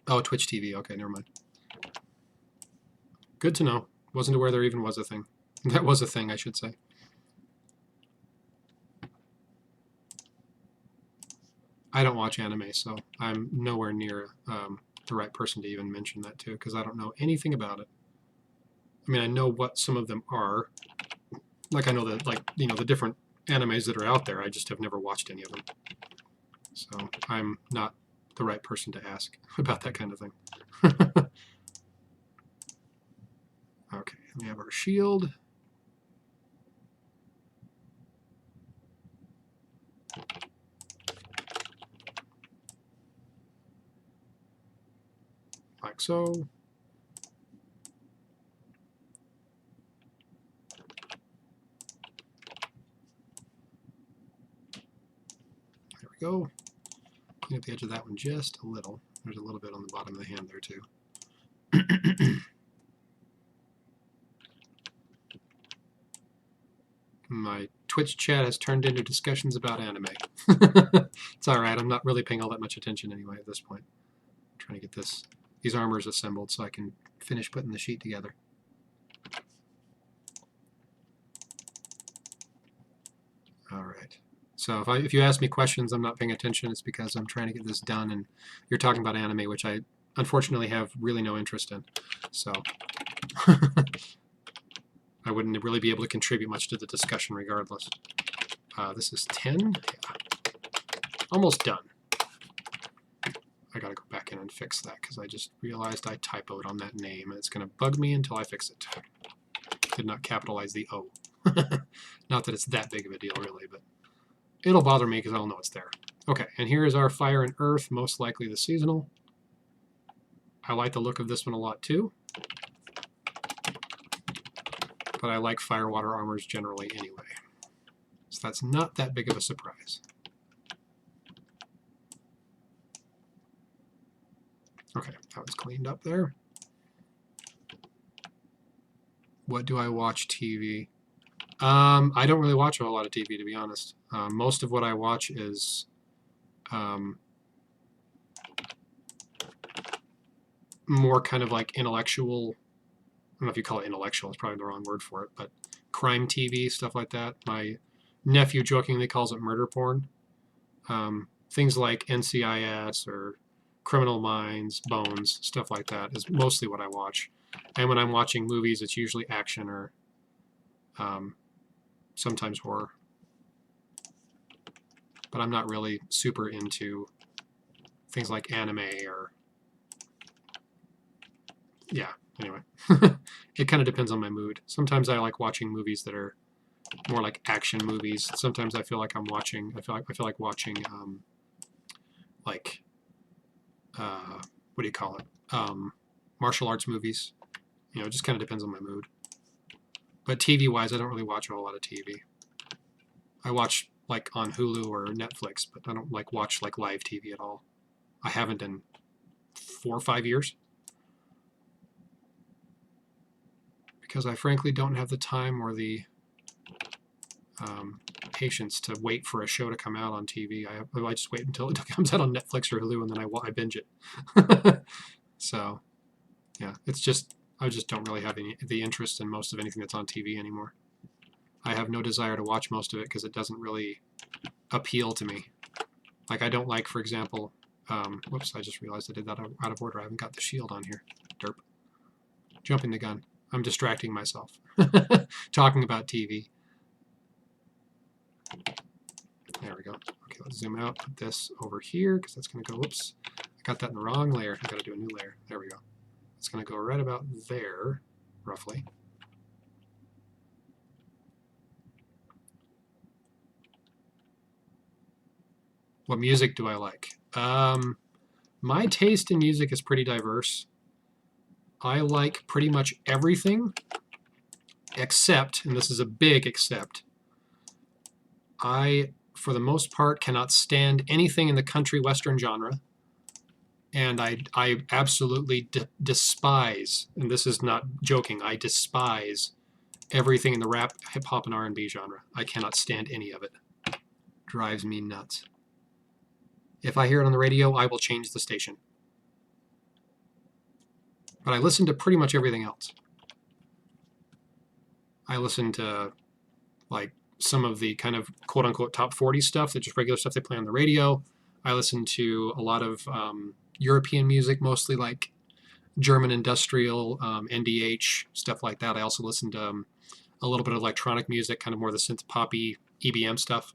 Oh, Twitch TV. Okay, never mind. Good to know. Wasn't aware there even was a thing. That was a thing, I should say. I don't watch anime, so I'm nowhere near the right person to even mention that to, because I don't know anything about it. I mean, I know what some of them are. Like I know that, like, you know, the different animes that are out there. I just have never watched any of them. So I'm not the right person to ask about that kind of thing. Okay, we have our shield. Like so. There we go. Clean up the edge of that one just a little. There's a little bit on the bottom of the hand there too. My Twitch chat has turned into discussions about anime. It's alright, I'm not really paying all that much attention anyway at this point. I'm trying to get these armors assembled so I can finish putting the sheet together. Alright. So if you ask me questions, I'm not paying attention. It's because I'm trying to get this done, and you're talking about anime, which I unfortunately have really no interest in. So I wouldn't really be able to contribute much to the discussion regardless. This is 10. Yeah. Almost done. I gotta go back in and fix that because I just realized I typoed on that name, and it's gonna bug me until I fix it. Did not capitalize the O. Not that it's that big of a deal really, but it'll bother me because I'll know it's there. Okay, and here is our Fire and Earth, most likely the seasonal. I like the look of this one a lot too, but I like fire water armors generally anyway. So that's not that big of a surprise. Okay, that was cleaned up there. What do I watch TV? I don't really watch a whole lot of TV, to be honest. Most of what I watch is more kind of like intellectual. I don't know if you call it intellectual, it's probably the wrong word for it, but crime TV, stuff like that. My nephew jokingly calls it murder porn. Things like NCIS or Criminal Minds, Bones, stuff like that is mostly what I watch. And when I'm watching movies, it's usually action or sometimes horror. But I'm not really super into things like anime or... Yeah, anyway. It kind of depends on my mood. Sometimes I like watching movies that are more like action movies. Sometimes I feel like I'm watching... I feel like watching what do you call it? Martial arts movies. You know, it just kind of depends on my mood. But TV-wise, I don't really watch a whole lot of TV. I watch like on Hulu or Netflix, but I don't like watch like live TV at all. I haven't in 4 or 5 years. Because I frankly don't have the time or the patience to wait for a show to come out on TV. I just wait until it comes out on Netflix or Hulu, and then I binge it. So, yeah, it's just, I just don't really have the interest in most of anything that's on TV anymore. I have no desire to watch most of it because it doesn't really appeal to me. Like, I don't like, for example, whoops, I just realized I did that out of order. I haven't got the shield on here. Derp. Jumping the gun. I'm distracting myself. Talking about TV. There we go. Okay, let's zoom out, put this over here, because that's going to go, whoops, I got that in the wrong layer. I've got to do a new layer. There we go. It's going to go right about there, roughly. What music do I like? My taste in music is pretty diverse. I like pretty much everything, except, and this is a big except, I, for the most part, cannot stand anything in the country western genre. And I absolutely despise, and this is not joking, I despise everything in the rap, hip-hop, and R&B genre. I cannot stand any of it. Drives me nuts. If I hear it on the radio, I will change the station. But I listen to pretty much everything else. I listen to, like, some of the kind of quote-unquote top 40 stuff, that's just regular stuff they play on the radio. I listen to a lot of European music, mostly like German industrial, NDH, stuff like that. I also listen to a little bit of electronic music, kind of more the synth poppy EBM stuff.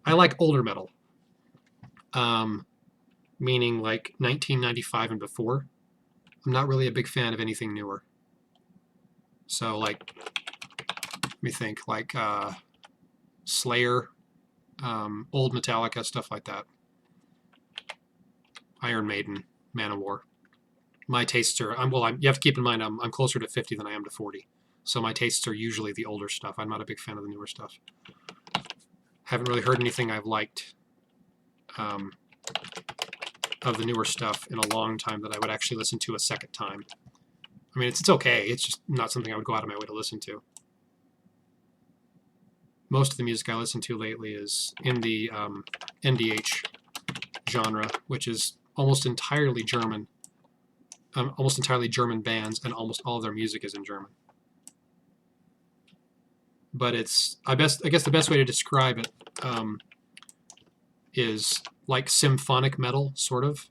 I like older metal, meaning like 1995 and before. I'm not really a big fan of anything newer. So, like, let me think, like Slayer, old Metallica, stuff like that. Iron Maiden, Manowar. My tastes are, you have to keep in mind, I'm closer to 50 than I am to 40. So my tastes are usually the older stuff. I'm not a big fan of the newer stuff. Haven't really heard anything I've liked of the newer stuff in a long time that I would actually listen to a second time. I mean, it's okay. It's just not something I would go out of my way to listen to. Most of the music I listen to lately is in the NDH genre, which is almost entirely German. Almost entirely German bands, and almost all of their music is in German. But it's, I guess the best way to describe it is like symphonic metal, sort of.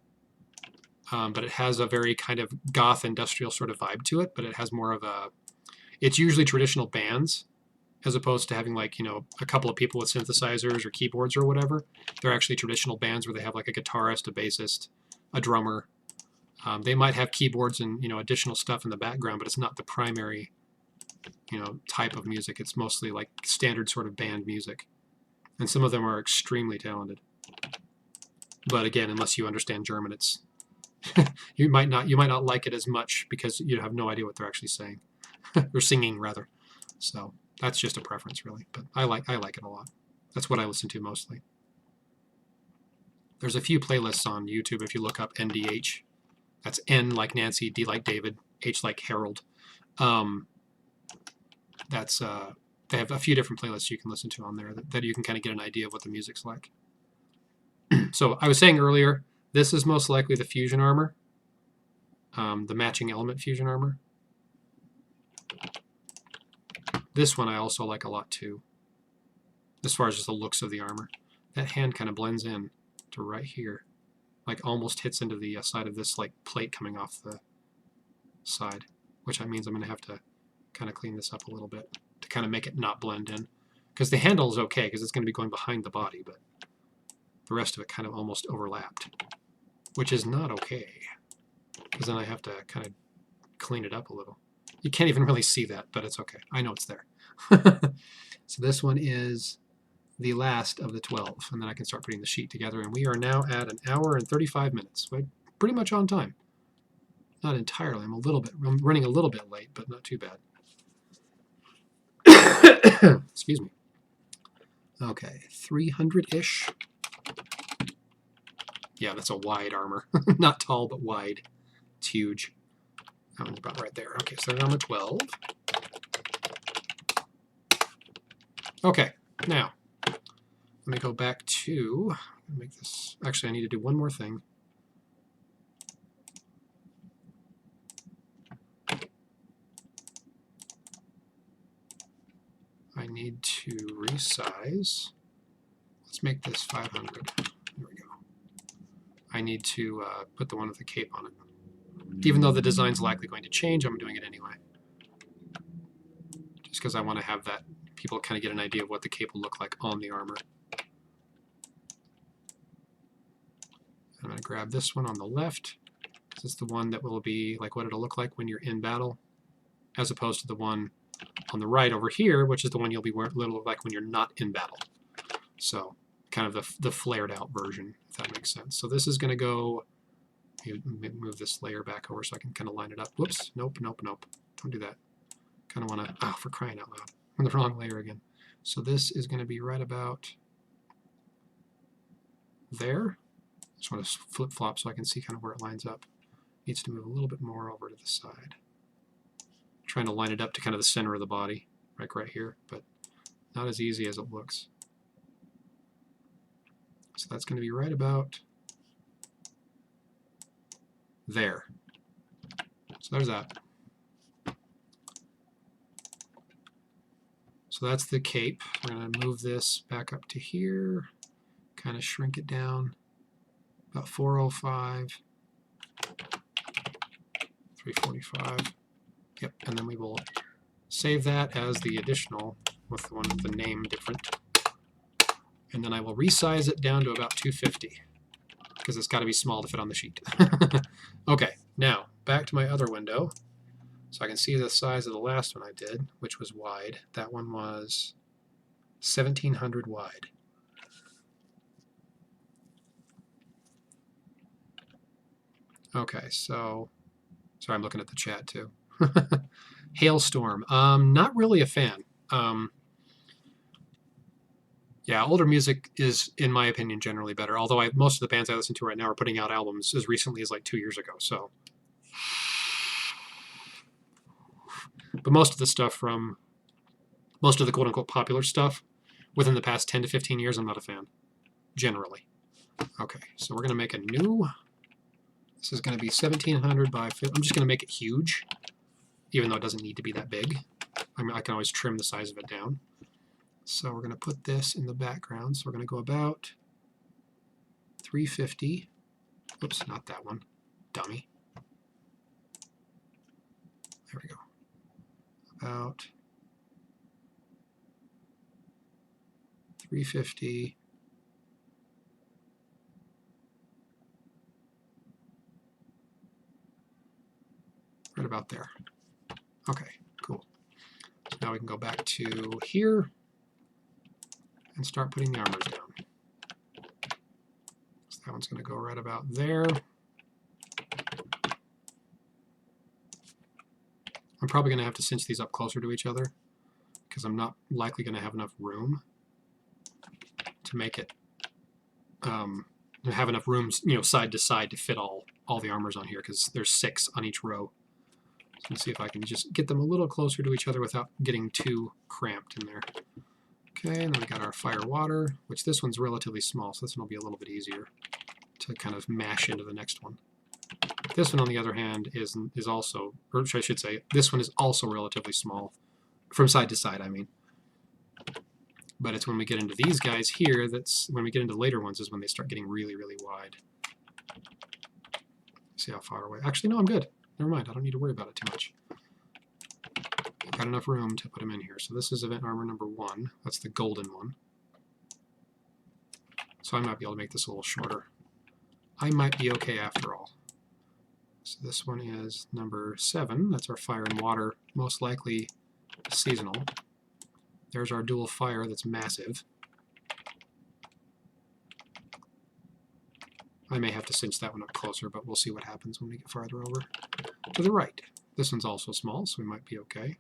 But it has a very kind of goth industrial sort of vibe to it, but it has more of a, it's usually traditional bands, as opposed to having, like, you know, a couple of people with synthesizers or keyboards or whatever. They're actually traditional bands where they have like a guitarist, a bassist, a drummer. They might have keyboards and, you know, additional stuff in the background, but it's not the primary, you know, type of music. It's mostly like standard sort of band music. And some of them are extremely talented. But again, unless you understand German, it's you might not like it as much because you have no idea what they're actually saying or singing, rather. So that's just a preference, really. But I like it a lot. That's what I listen to mostly. There's a few playlists on YouTube if you look up NDH. That's N like Nancy, D like David, H like Harold. That's they have a few different playlists you can listen to on there that you can kind of get an idea of what the music's like. So I was saying earlier, this is most likely the fusion armor, the matching element fusion armor. This one I also like a lot too, as far as just the looks of the armor. That hand kind of blends in to right here, like almost hits into the side of this like plate coming off the side, which means I'm going to have to kind of clean this up a little bit to kind of make it not blend in. Because the handle is okay, because it's going to be going behind the body, but the rest of it kind of almost overlapped, which is not okay, because then I have to kind of clean it up a little. You can't even really see that, but it's okay. I know it's there. So this one is the last of the 12, and then I can start putting the sheet together, and we are now at 1 hour and 35 minutes. We're pretty much on time. Not entirely. I'm running a little bit late, but not too bad. Excuse me. Okay, 300-ish. Yeah, that's a wide armor. Not tall, but wide. It's huge. That one's about right there. Okay, so armor 12. Okay, now, let me go back to, make this, actually I need to do one more thing. I need to resize. Let's make this 500. There we go. I need to put the one with the cape on it. Even though the design's likely going to change, I'm doing it anyway. Just because I want to have that, people kind of get an idea of what the cape will look like on the armor. I'm going to grab this one on the left. This is the one that will be like what it'll look like when you're in battle, as opposed to the one on the right over here, which is the one you'll be look like when you're not in battle. So kind of the flared out version, if that makes sense. So this is going to go, move this layer back over so I can kind of line it up. Whoops, nope, nope, nope. Don't do that. Kind of want to, oh, for crying out loud. I'm in the wrong layer again. So this is going to be right about there. Just want to flip-flop so I can see kind of where it lines up. Needs to move a little bit more over to the side. Trying to line it up to kind of the center of the body, like right here, but not as easy as it looks. So that's going to be right about there. So there's that. So that's the cape. We're going to move this back up to here, kind of shrink it down, about 405, 345. Yep, and then we will save that as the additional with the one with the name different. And then I will resize it down to about 250 because it's got to be small to fit on the sheet. Okay, now back to my other window. So I can see the size of the last one I did, which was wide. That one was 1700 wide. Okay, so sorry, I'm looking at the chat too. Hailstorm. Not really a fan. Yeah, older music is, in my opinion, generally better. Although most of the bands I listen to right now are putting out albums as recently as like 2 years ago. So, but most of the stuff from most of the quote-unquote popular stuff within the past 10 to 15 years, I'm not a fan, generally. Okay, so we're going to make a new. This is going to be 1700 by 50. I'm just going to make it huge, even though it doesn't need to be that big. I mean, I can always trim the size of it down. So we're going to put this in the background. So we're going to go about 350. Oops, not that one. Dummy. There we go. About 350. Right about there. Okay, cool. So now we can go back to here and start putting the armors down. So that one's going to go right about there. I'm probably going to have to cinch these up closer to each other because I'm not likely going to have enough room to make it have enough rooms, side to side to fit all the armors on here because there's 6 on each row. So let's see if I can just get them a little closer to each other without getting too cramped in there. Okay, and then we got our fire water, which this one's relatively small, so this one will be a little bit easier to kind of mash into the next one. This one, on the other hand, is also, or I should say, this one is also relatively small, from side to side, I mean. But it's when we get into these guys here, that's when we get into the later ones is when they start getting really, really wide. See how far away. Actually, no, I'm good. Never mind, I don't need to worry about it too much. I've got enough room to put them in here. So this is event armor number 1. That's the golden one. So I might be able to make this a little shorter. I might be okay after all. So this one is number 7. That's our fire and water, most likely seasonal. There's our dual fire that's massive. I may have to cinch that one up closer, but we'll see what happens when we get farther over to the right. This one's also small, so we might be okay.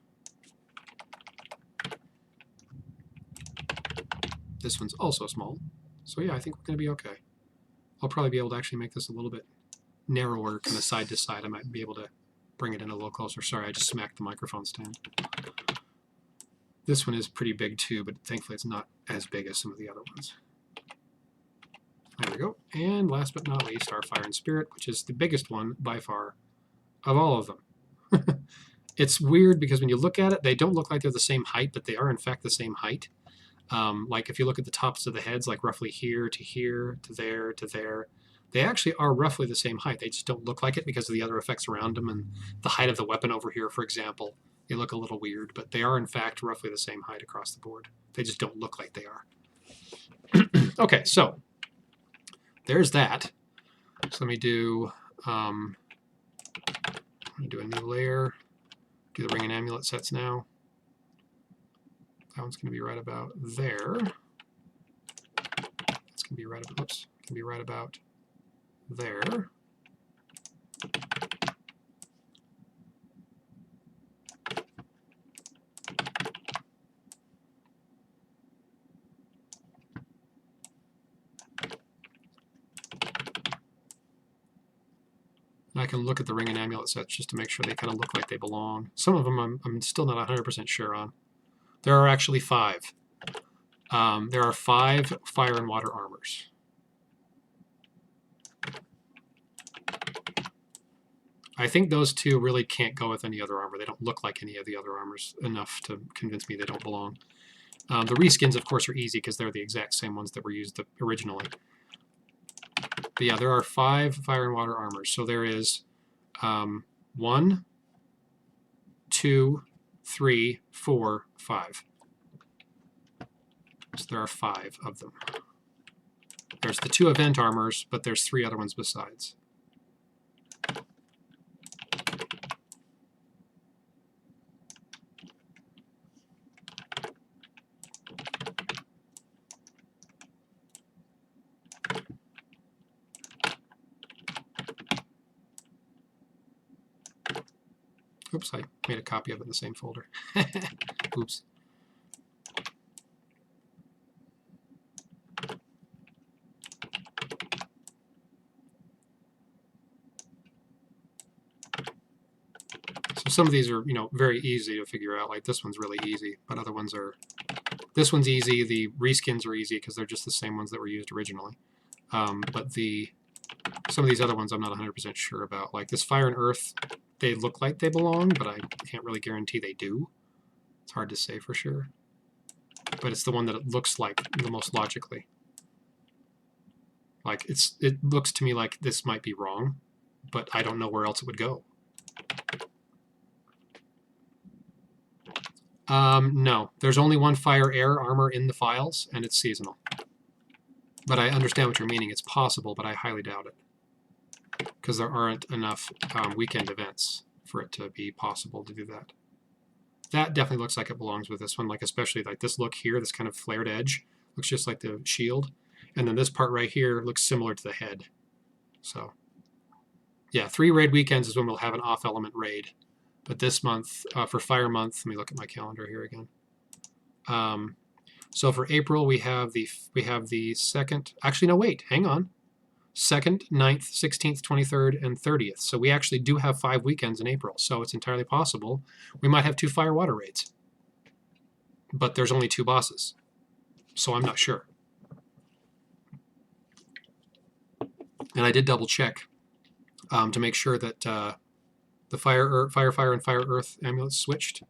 this one's also small. So yeah, I think we're going to be okay. I'll probably be able to actually make this a little bit narrower, kind of side to side. I might be able to bring it in a little closer. Sorry, I just smacked the microphone stand. This one is pretty big too, but thankfully it's not as big as some of the other ones. There we go. And last but not least, our Fire and Spirit, which is the biggest one by far of all of them. It's weird because when you look at it, they don't look like they're the same height, but they are in fact the same height. Like if you look at the tops of the heads, like roughly here to there to there, they actually are roughly the same height. They just don't look like it because of the other effects around them and the height of the weapon over here, for example. They look a little weird, but they are in fact roughly the same height across the board. They just don't look like they are. Okay, so there's that. So let me do a new layer. Do the ring and amulet sets now. That one's going to be right about there. It's going to be right about, oops, going to be right about there. And I can look at the ring and amulet sets just to make sure they kind of look like they belong. Some of them I'm still not 100% sure on. There are actually 5. There are 5 fire and water armors. I think those 2 really can't go with any other armor. They don't look like any of the other armors enough to convince me they don't belong. The reskins, of course, are easy because they're the exact same ones that were used originally. But yeah, there are 5 fire and water armors. So there is 1, 2, 3, 4, 5. So there are 5 of them. There's the 2 event armors, but there's 3 other ones besides. Oops, I made a copy of it in the same folder. Oops. So some of these are, very easy to figure out. Like this one's really easy, but other ones are. This one's easy. The reskins are easy because they're just the same ones that were used originally. But some of these other ones I'm not 100% sure about. Like this Fire and Earth, they look like they belong, but I can't really guarantee they do. It's hard to say for sure. But it's the one that it looks like the most logically. Like it looks to me like this might be wrong, but I don't know where else it would go. No, there's only 1 fire air armor in the files, and it's seasonal. But I understand what you're meaning. It's possible, but I highly doubt it. Because there aren't enough weekend events for it to be possible to do that. That definitely looks like it belongs with this one, like especially like this look here, this kind of flared edge, looks just like the shield. And then this part right here looks similar to the head. So, yeah, 3 raid weekends is when we'll have an off-element raid. But this month, for Fire Month, let me look at my calendar here again. So for April, we have the 2nd. Actually, no, wait, hang on. 2nd, 9th, 16th, 23rd, and 30th. So we actually do have 5 weekends in April. So it's entirely possible we might have 2 fire water raids. But there's only 2 bosses. So I'm not sure. And I did double check to make sure that the fire, and fire earth amulets switched.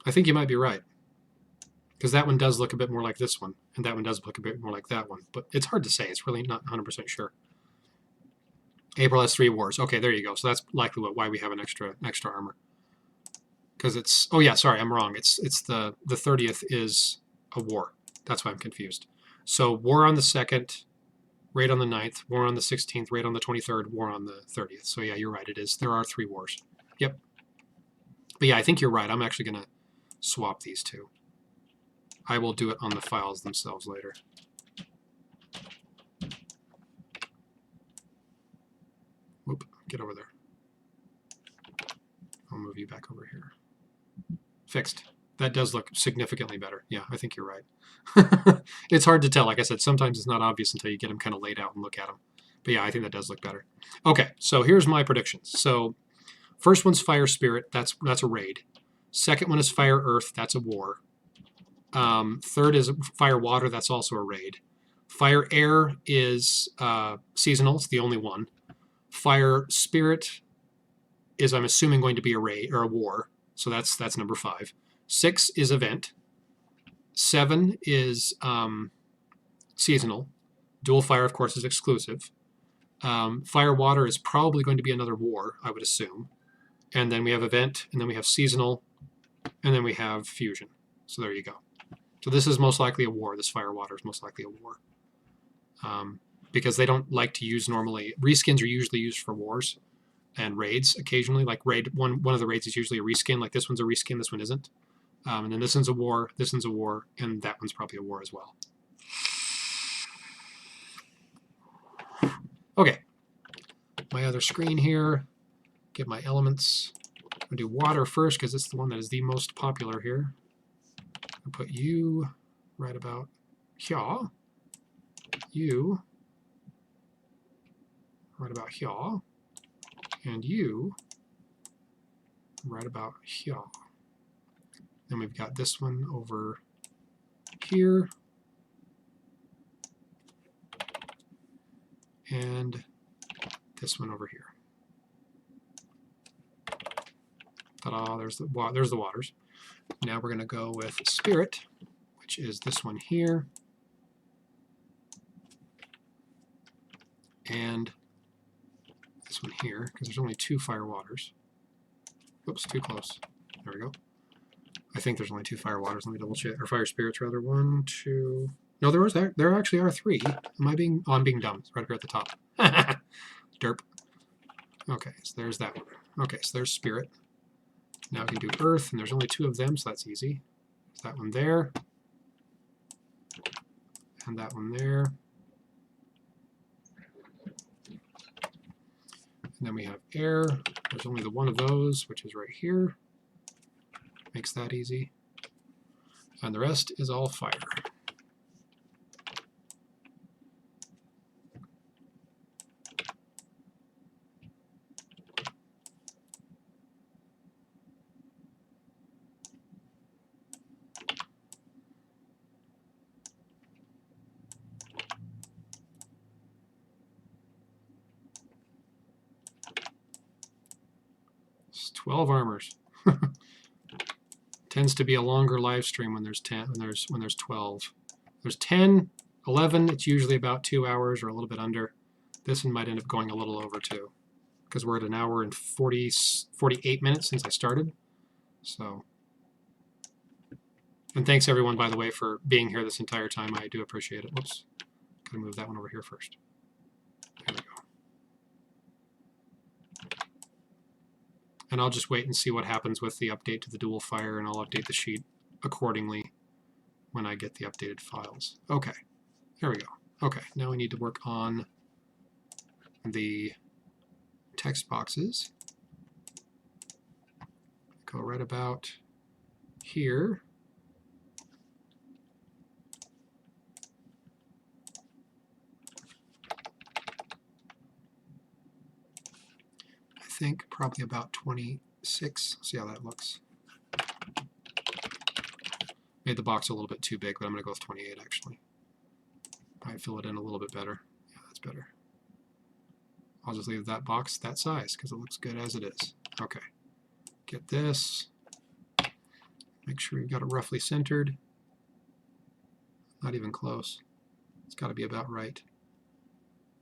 I think you might be right. Because that one does look a bit more like this one, and that one does look a bit more like that one. But it's hard to say. It's really not 100% sure. April has 3 wars. Okay, there you go. So that's likely why we have an extra armor. Because it's, oh yeah, sorry, I'm wrong. It's the 30th is a war. That's why I'm confused. So war on the 2nd, raid on the 9th, war on the 16th, raid on the 23rd, war on the 30th. So yeah, you're right. It is. There are 3 wars. Yep. But yeah, I think you're right. I'm actually going to swap these 2. I will do it on the files themselves later. Whoop, get over there. I'll move you back over here. Fixed. That does look significantly better. Yeah, I think you're right. It's hard to tell. Like I said, sometimes it's not obvious until you get them kind of laid out and look at them. But yeah, I think that does look better. Okay, so here's my predictions. So first one's Fire Spirit. That's a raid. Second one is Fire Earth. That's a war. Third is Fire Water. That's also a raid. Fire Air is seasonal. It's the only one. Fire Spirit is, I'm assuming, going to be a raid or a war. So that's number 5. 6 is event. 7 is seasonal. Dual Fire, of course, is exclusive. Fire Water is probably going to be another war, I would assume. And then we have event, and then we have seasonal, and then we have fusion. So there you go. So this is most likely a war. This Fire Water is most likely a war. Because they don't like to use normally. Reskins are usually used for wars and raids occasionally. Like raid one of the raids is usually a reskin. Like this one's a reskin, this one isn't. And then this one's a war, this one's a war, and that one's probably a war as well. Okay. My other screen here. Get my elements. I'm going to do water first because it's the one that is the most popular here. I'll put you right about here. You right about here. And you right about here. Then we've got this one over here. And this one over here. Ta-da, there's the waters. Now we're going to go with Spirit, which is this one here. And this one here, because there's only 2 fire waters. Oops, too close. There we go. I think there's only 2 fire waters. Let me double check. Or fire spirits, rather. 1, 2. No, there actually are 3. I'm being dumb. It's right up here at the top. Derp. Okay, so there's that one. Okay, so there's Spirit. Now we can do Earth, and there's only 2 of them, so that's easy. There's that one there. And that one there. And then we have Air. There's only the one of those, which is right here. Makes that easy. And the rest is all fire. It's 12 armors. Tends to be a longer live stream when there's 10, when there's 12. There's 10, 11, it's usually about 2 hours or a little bit under. This one might end up going a little over too, because we're at 1 hour and 48 minutes since I started. So, and thanks everyone, by the way, for being here this entire time. I do appreciate it. Whoops, gotta move that one over here first. There we go. And I'll just wait and see what happens with the update to the dual fire, and I'll update the sheet accordingly when I get the updated files. Okay, there we go. Okay, now we need to work on the text boxes. Go right about here. I think probably about 26. See how that looks. Made the box a little bit too big, but I'm going to go with 28 actually. Might fill it in a little bit better. Yeah, that's better. I'll just leave that box that size because it looks good as it is. Okay. Get this. Make sure you've got it roughly centered. Not even close. It's got to be about right.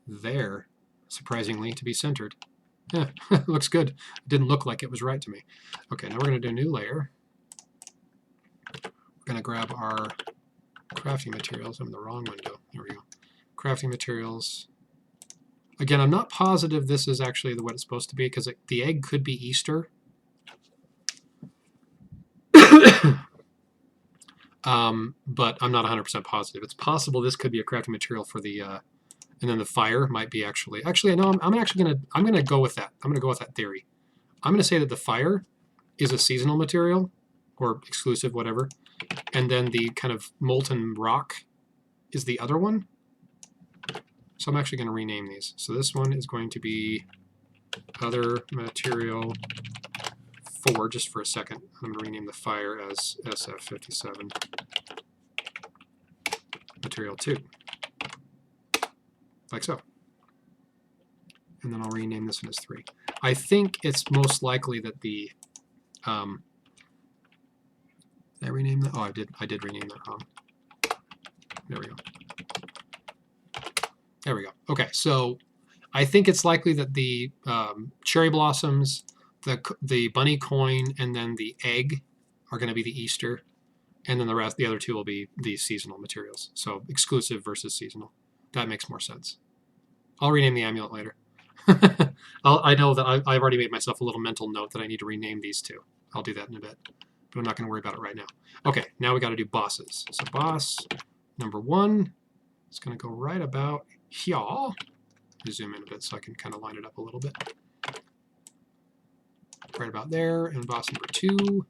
There, surprisingly, to be centered. Yeah, looks good. It didn't look like it was right to me. Okay, now we're going to do a new layer. We're going to grab our crafting materials. I'm in the wrong window. There we go. Crafting materials. Again, I'm not positive this is actually what it's supposed to be because the egg could be Easter. But I'm not 100% positive. It's possible this could be a crafting material for the and then the fire might be actually no, I'm going to go with that. I'm going to go with that theory. I'm going to say that the fire is a seasonal material, or exclusive, whatever. And then the kind of molten rock is the other one. So I'm actually going to rename these. So this one is going to be other material 4, just for a second. I'm going to rename the fire as SF57 material 2, like so. And then I'll rename this one as 3. I think it's most likely that the did I rename that? Oh, I did rename that wrong. There we go. There we go. Okay, so I think it's likely that the cherry blossoms, the bunny coin, and then the egg are going to be the Easter, and then the other 2 will be the seasonal materials. So exclusive versus seasonal. That makes more sense. I'll rename the amulet later. I know that I've already made myself a little mental note that I need to rename these 2. I'll do that in a bit, but I'm not going to worry about it right now. Okay, now we got to do bosses. So boss number 1 is going to go right about here. Zoom in a bit so I can kind of line it up a little bit. Right about there. And boss number 2.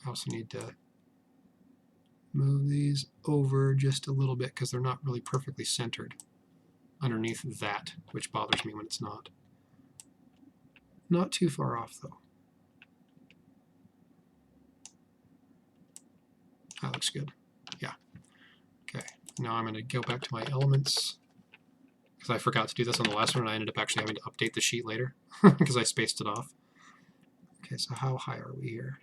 I also need to move these over just a little bit because they're not really perfectly centered underneath that, which bothers me when it's not. Not too far off, though. That looks good. Yeah. Okay. Now I'm going to go back to my elements because I forgot to do this on the last one and I ended up actually having to update the sheet later because I spaced it off. Okay, so how high are we here?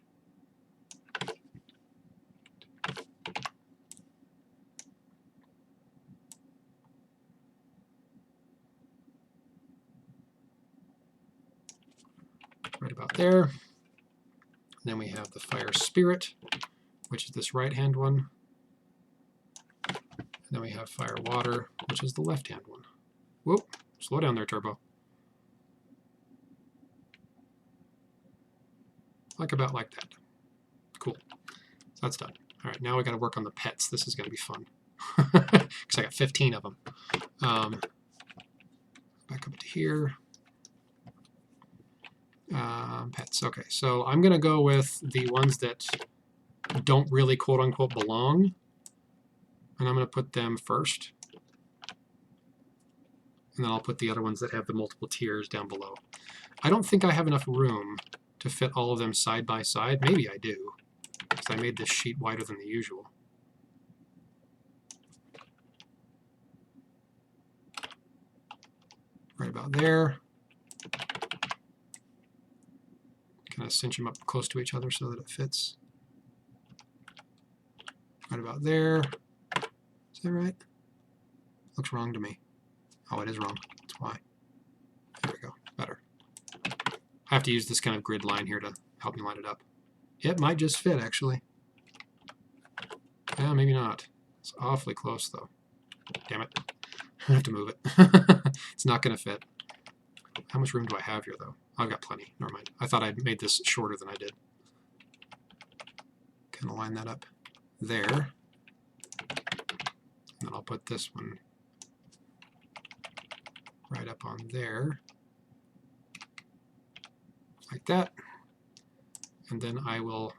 Right about there. And then we have the fire spirit, which is this right-hand one. And then we have fire water, which is the left-hand one. Whoa, slow down there, Turbo. About like that. Cool. So that's done. All right, now we got to work on the pets. This is going to be fun because I got 15 of them. Back up to here. Pets. Okay, so I'm going to go with the ones that don't really quote-unquote belong, and I'm going to put them first. And then I'll put the other ones that have the multiple tiers down below. I don't think I have enough room to fit all of them side by side. Maybe I do, because I made this sheet wider than the usual. Right about there. Kind of cinch them up close to each other so that it fits. Right about there. Is that right? Looks wrong to me. Oh, it is wrong. That's why. There we go. Better. I have to use this kind of grid line here to help me line it up. It might just fit, actually. Yeah, maybe not. It's awfully close, though. Damn it. I have to move it. It's not going to fit. How much room do I have here, though? I've got plenty. Never mind. I thought I'd made this shorter than I did. Kind of line that up there. And then I'll put this one right up on there. Like that. And then I will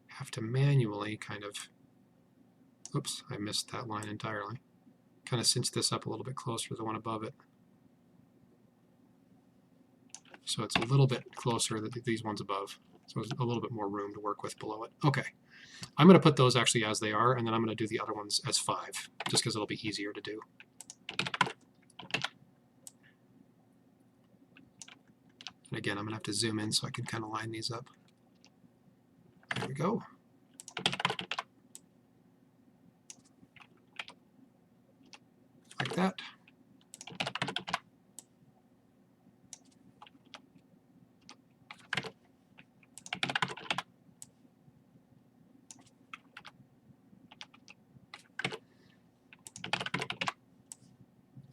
have to manually kind of, oops, I missed that line entirely. Kind of cinch this up a little bit closer to the one above it. So it's a little bit closer than these ones above. So there's a little bit more room to work with below it. Okay. I'm going to put those actually as they are, and then I'm going to do the other ones as 5, just because it'll be easier to do. And again, I'm going to have to zoom in so I can kind of line these up. There we go. Like that.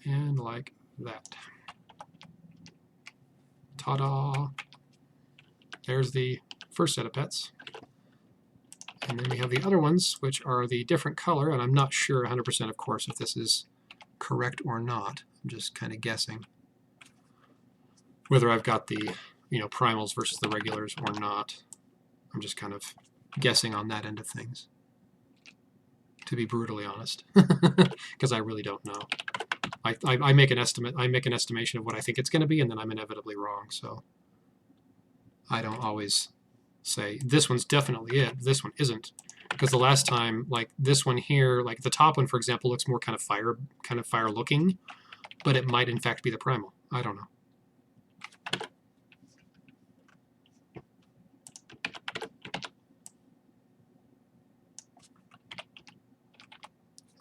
And like that. Ta-da! There's the first set of pets. And then we have the other ones, which are the different color, and I'm not sure 100%, of course, if this is correct or not. I'm just kind of guessing whether I've got the, primals versus the regulars or not. I'm just kind of guessing on that end of things, to be brutally honest, because I really don't know. I make an estimate. I make an estimation of what I think it's going to be, and then I'm inevitably wrong. So I don't always say this one's definitely it. This one isn't, because the last time, like this one here, like the top one, for example, looks more kind of fire looking, but it might in fact be the primal. I don't know.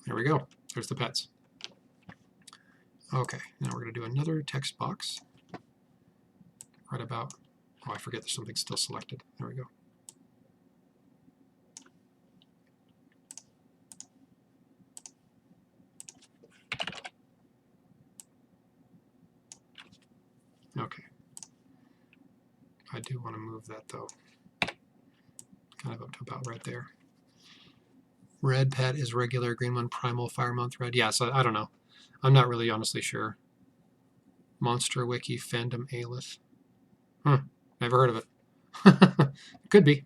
There we go. There's the pets. Okay, now we're going to do another text box. Right about, oh, I forget there's something still selected. There we go. Okay. I do want to move that though. Kind of up to about right there. Red pet is regular, green one primal, fire month red. Yeah, so I don't know. I'm not really honestly sure. Monster Wiki, Fandom Aleph. Never heard of it. Could be.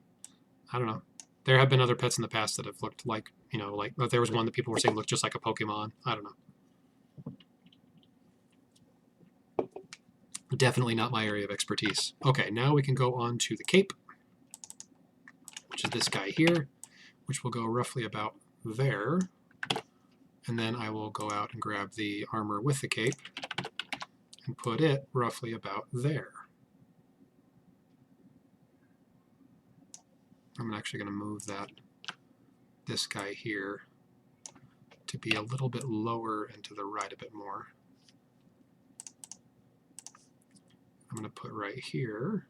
I don't know. There have been other pets in the past that have looked like, you know, like there was one that people were saying looked just like a Pokemon. I don't know. Definitely not my area of expertise. Okay, now we can go on to the cape, which is this guy here, which will go roughly about there. And then I will go out and grab the armor with the cape and put it roughly about there. I'm actually going to move this guy here to be a little bit lower and to the right a bit more. I'm going to put right here.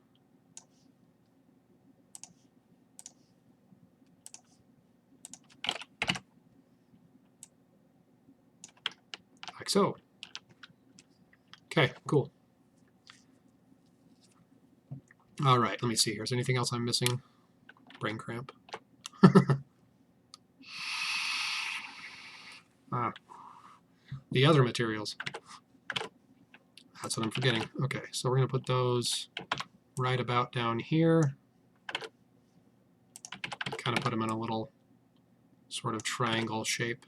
Like so. Okay, cool. All right, let me see here. Is there anything else I'm missing? Brain cramp. The other materials. That's what I'm forgetting. Okay, so we're going to put those right about down here. Kind of put them in a little sort of triangle shape.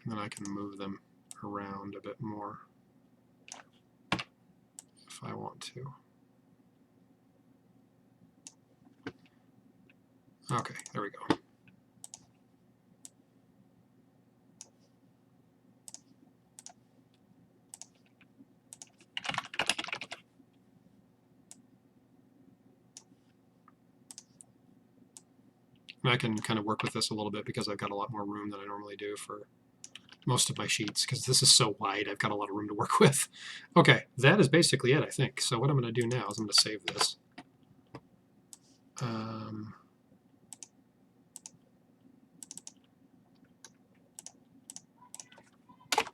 And then I can move them around a bit more if I want to. Okay, there we go. And I can kind of work with this a little bit because I've got a lot more room than I normally do for most of my sheets, because this is so wide, I've got a lot of room to work with. Okay, that is basically it, I think. So what I'm going to do now is I'm going to save this.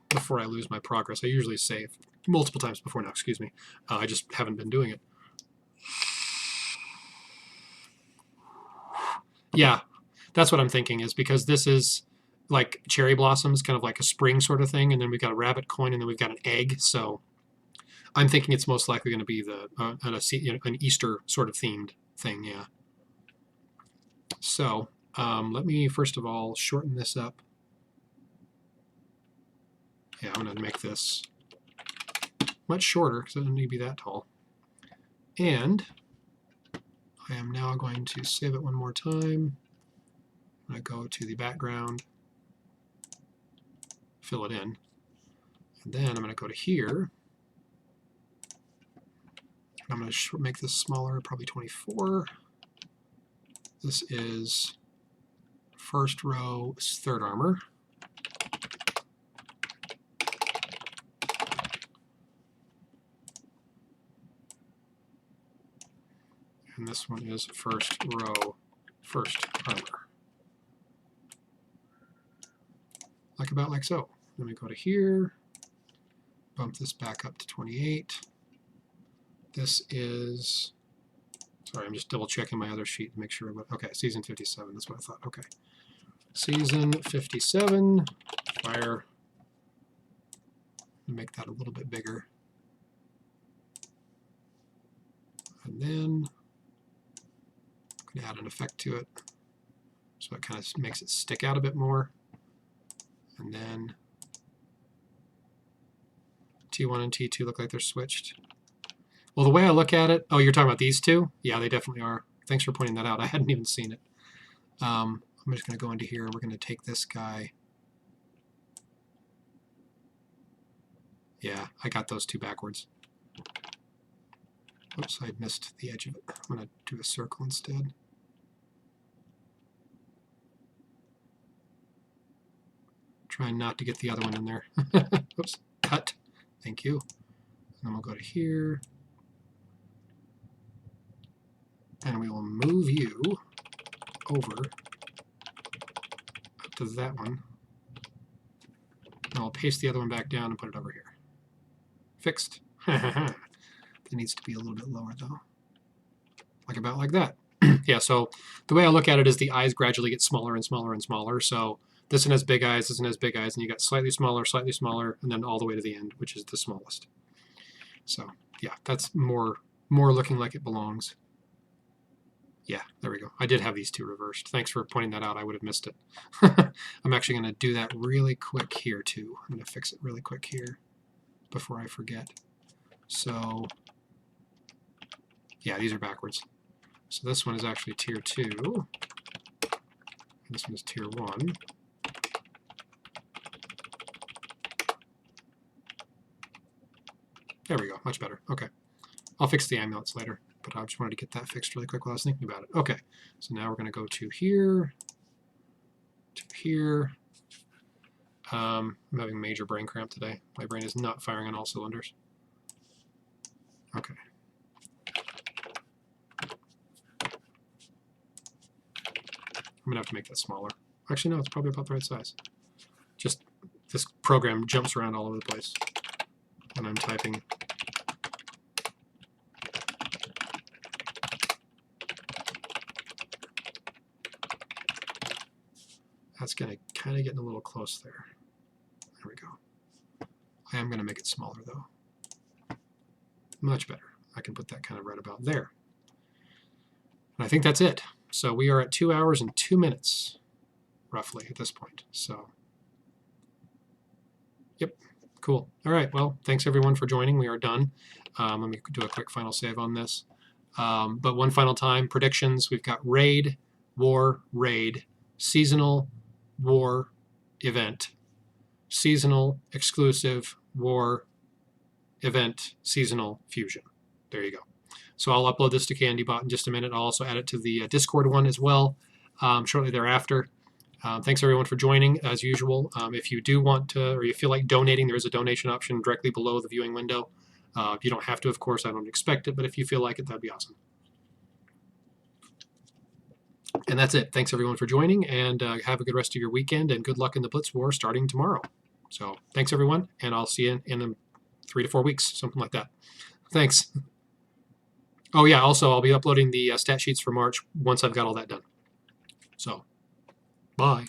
Before I lose my progress. I usually save multiple times before now, excuse me. I just haven't been doing it. Yeah, that's what I'm thinking, is because this is like cherry blossoms, kind of like a spring sort of thing, and then we've got a rabbit coin, and then we've got an egg. So I'm thinking it's most likely going to be an Easter sort of themed thing, yeah. So let me first of all shorten this up. Yeah, I'm going to make this much shorter because it doesn't need to be that tall. And I am now going to save it one more time. I'm going to go to the background, fill it in, and then I'm going to go to here. I'm going to make this smaller, probably 24. This is first row, third armor. And this one is first row, first armor. Like so. Then we go to here, bump this back up to 28. This is, sorry, I'm just double checking my other sheet to make sure. Okay, season 57, that's what I thought. Okay. Season 57, fire. Make that a little bit bigger. And then I'm going to add an effect to it so it kind of makes it stick out a bit more. And then T1 and T2 look like they're switched. Well, the way I look at it, oh, you're talking about these two? Yeah, they definitely are. Thanks for pointing that out. I hadn't even seen it. I'm just going to go into here. We're going to take this guy. Yeah, I got those two backwards. Oops, I missed the edge of it. I'm going to do a circle instead. Trying not to get the other one in there. Oops, cut. Thank you. And then we'll go to here. And we will move you over up to that one. And I'll paste the other one back down and put it over here. Fixed. It needs to be a little bit lower though. Like about like that. Yeah, so the way I look at it is the eyes gradually get smaller and smaller and smaller. So this one has big eyes, this one has big eyes, and you got slightly smaller, and then all the way to the end, which is the smallest. So yeah, that's more looking like it belongs. Yeah, there we go. I did have these two reversed. Thanks for pointing that out. I would have missed it. I'm actually going to do that really quick here too. I'm going to fix it really quick here before I forget. So yeah, these are backwards. So this one is actually tier 2. And this one is tier 1. There we go. Much better. Okay. I'll fix the amulets later, but I just wanted to get that fixed really quick while I was thinking about it. Okay. So now we're going to go to here, to here. I'm having major brain cramp today. My brain is not firing on all cylinders. Okay. I'm going to have to make that smaller. Actually, no, it's probably about the right size. Just this program jumps around all over the place when I'm typing. That's going to kind of get a little close there. There we go. I am going to make it smaller, though. Much better. I can put that kind of right about there. And I think that's it. So we are at 2 hours and 2 minutes, roughly, at this point. So, yep, cool. All right, well, thanks everyone for joining. We are done. Let me do a quick final save on this. But one final time, predictions. We've got raid, war, raid, seasonal, war, event, seasonal, exclusive, war, event, seasonal, fusion. There you go. So I'll upload this to KnD Bot in just a minute. I'll also add it to the Discord one as well shortly thereafter. Thanks everyone for joining as usual. If you do want to, or you feel like donating, there is a donation option directly below the viewing window. You don't have to, of course, I don't expect it, but if you feel like it, that'd be awesome. And that's it. Thanks everyone for joining, and have a good rest of your weekend, and good luck in the Blitz War starting tomorrow. So thanks everyone, and I'll see you in 3 to 4 weeks, something like that. Thanks. Oh yeah, also I'll be uploading the stat sheets for March once I've got all that done. So, bye.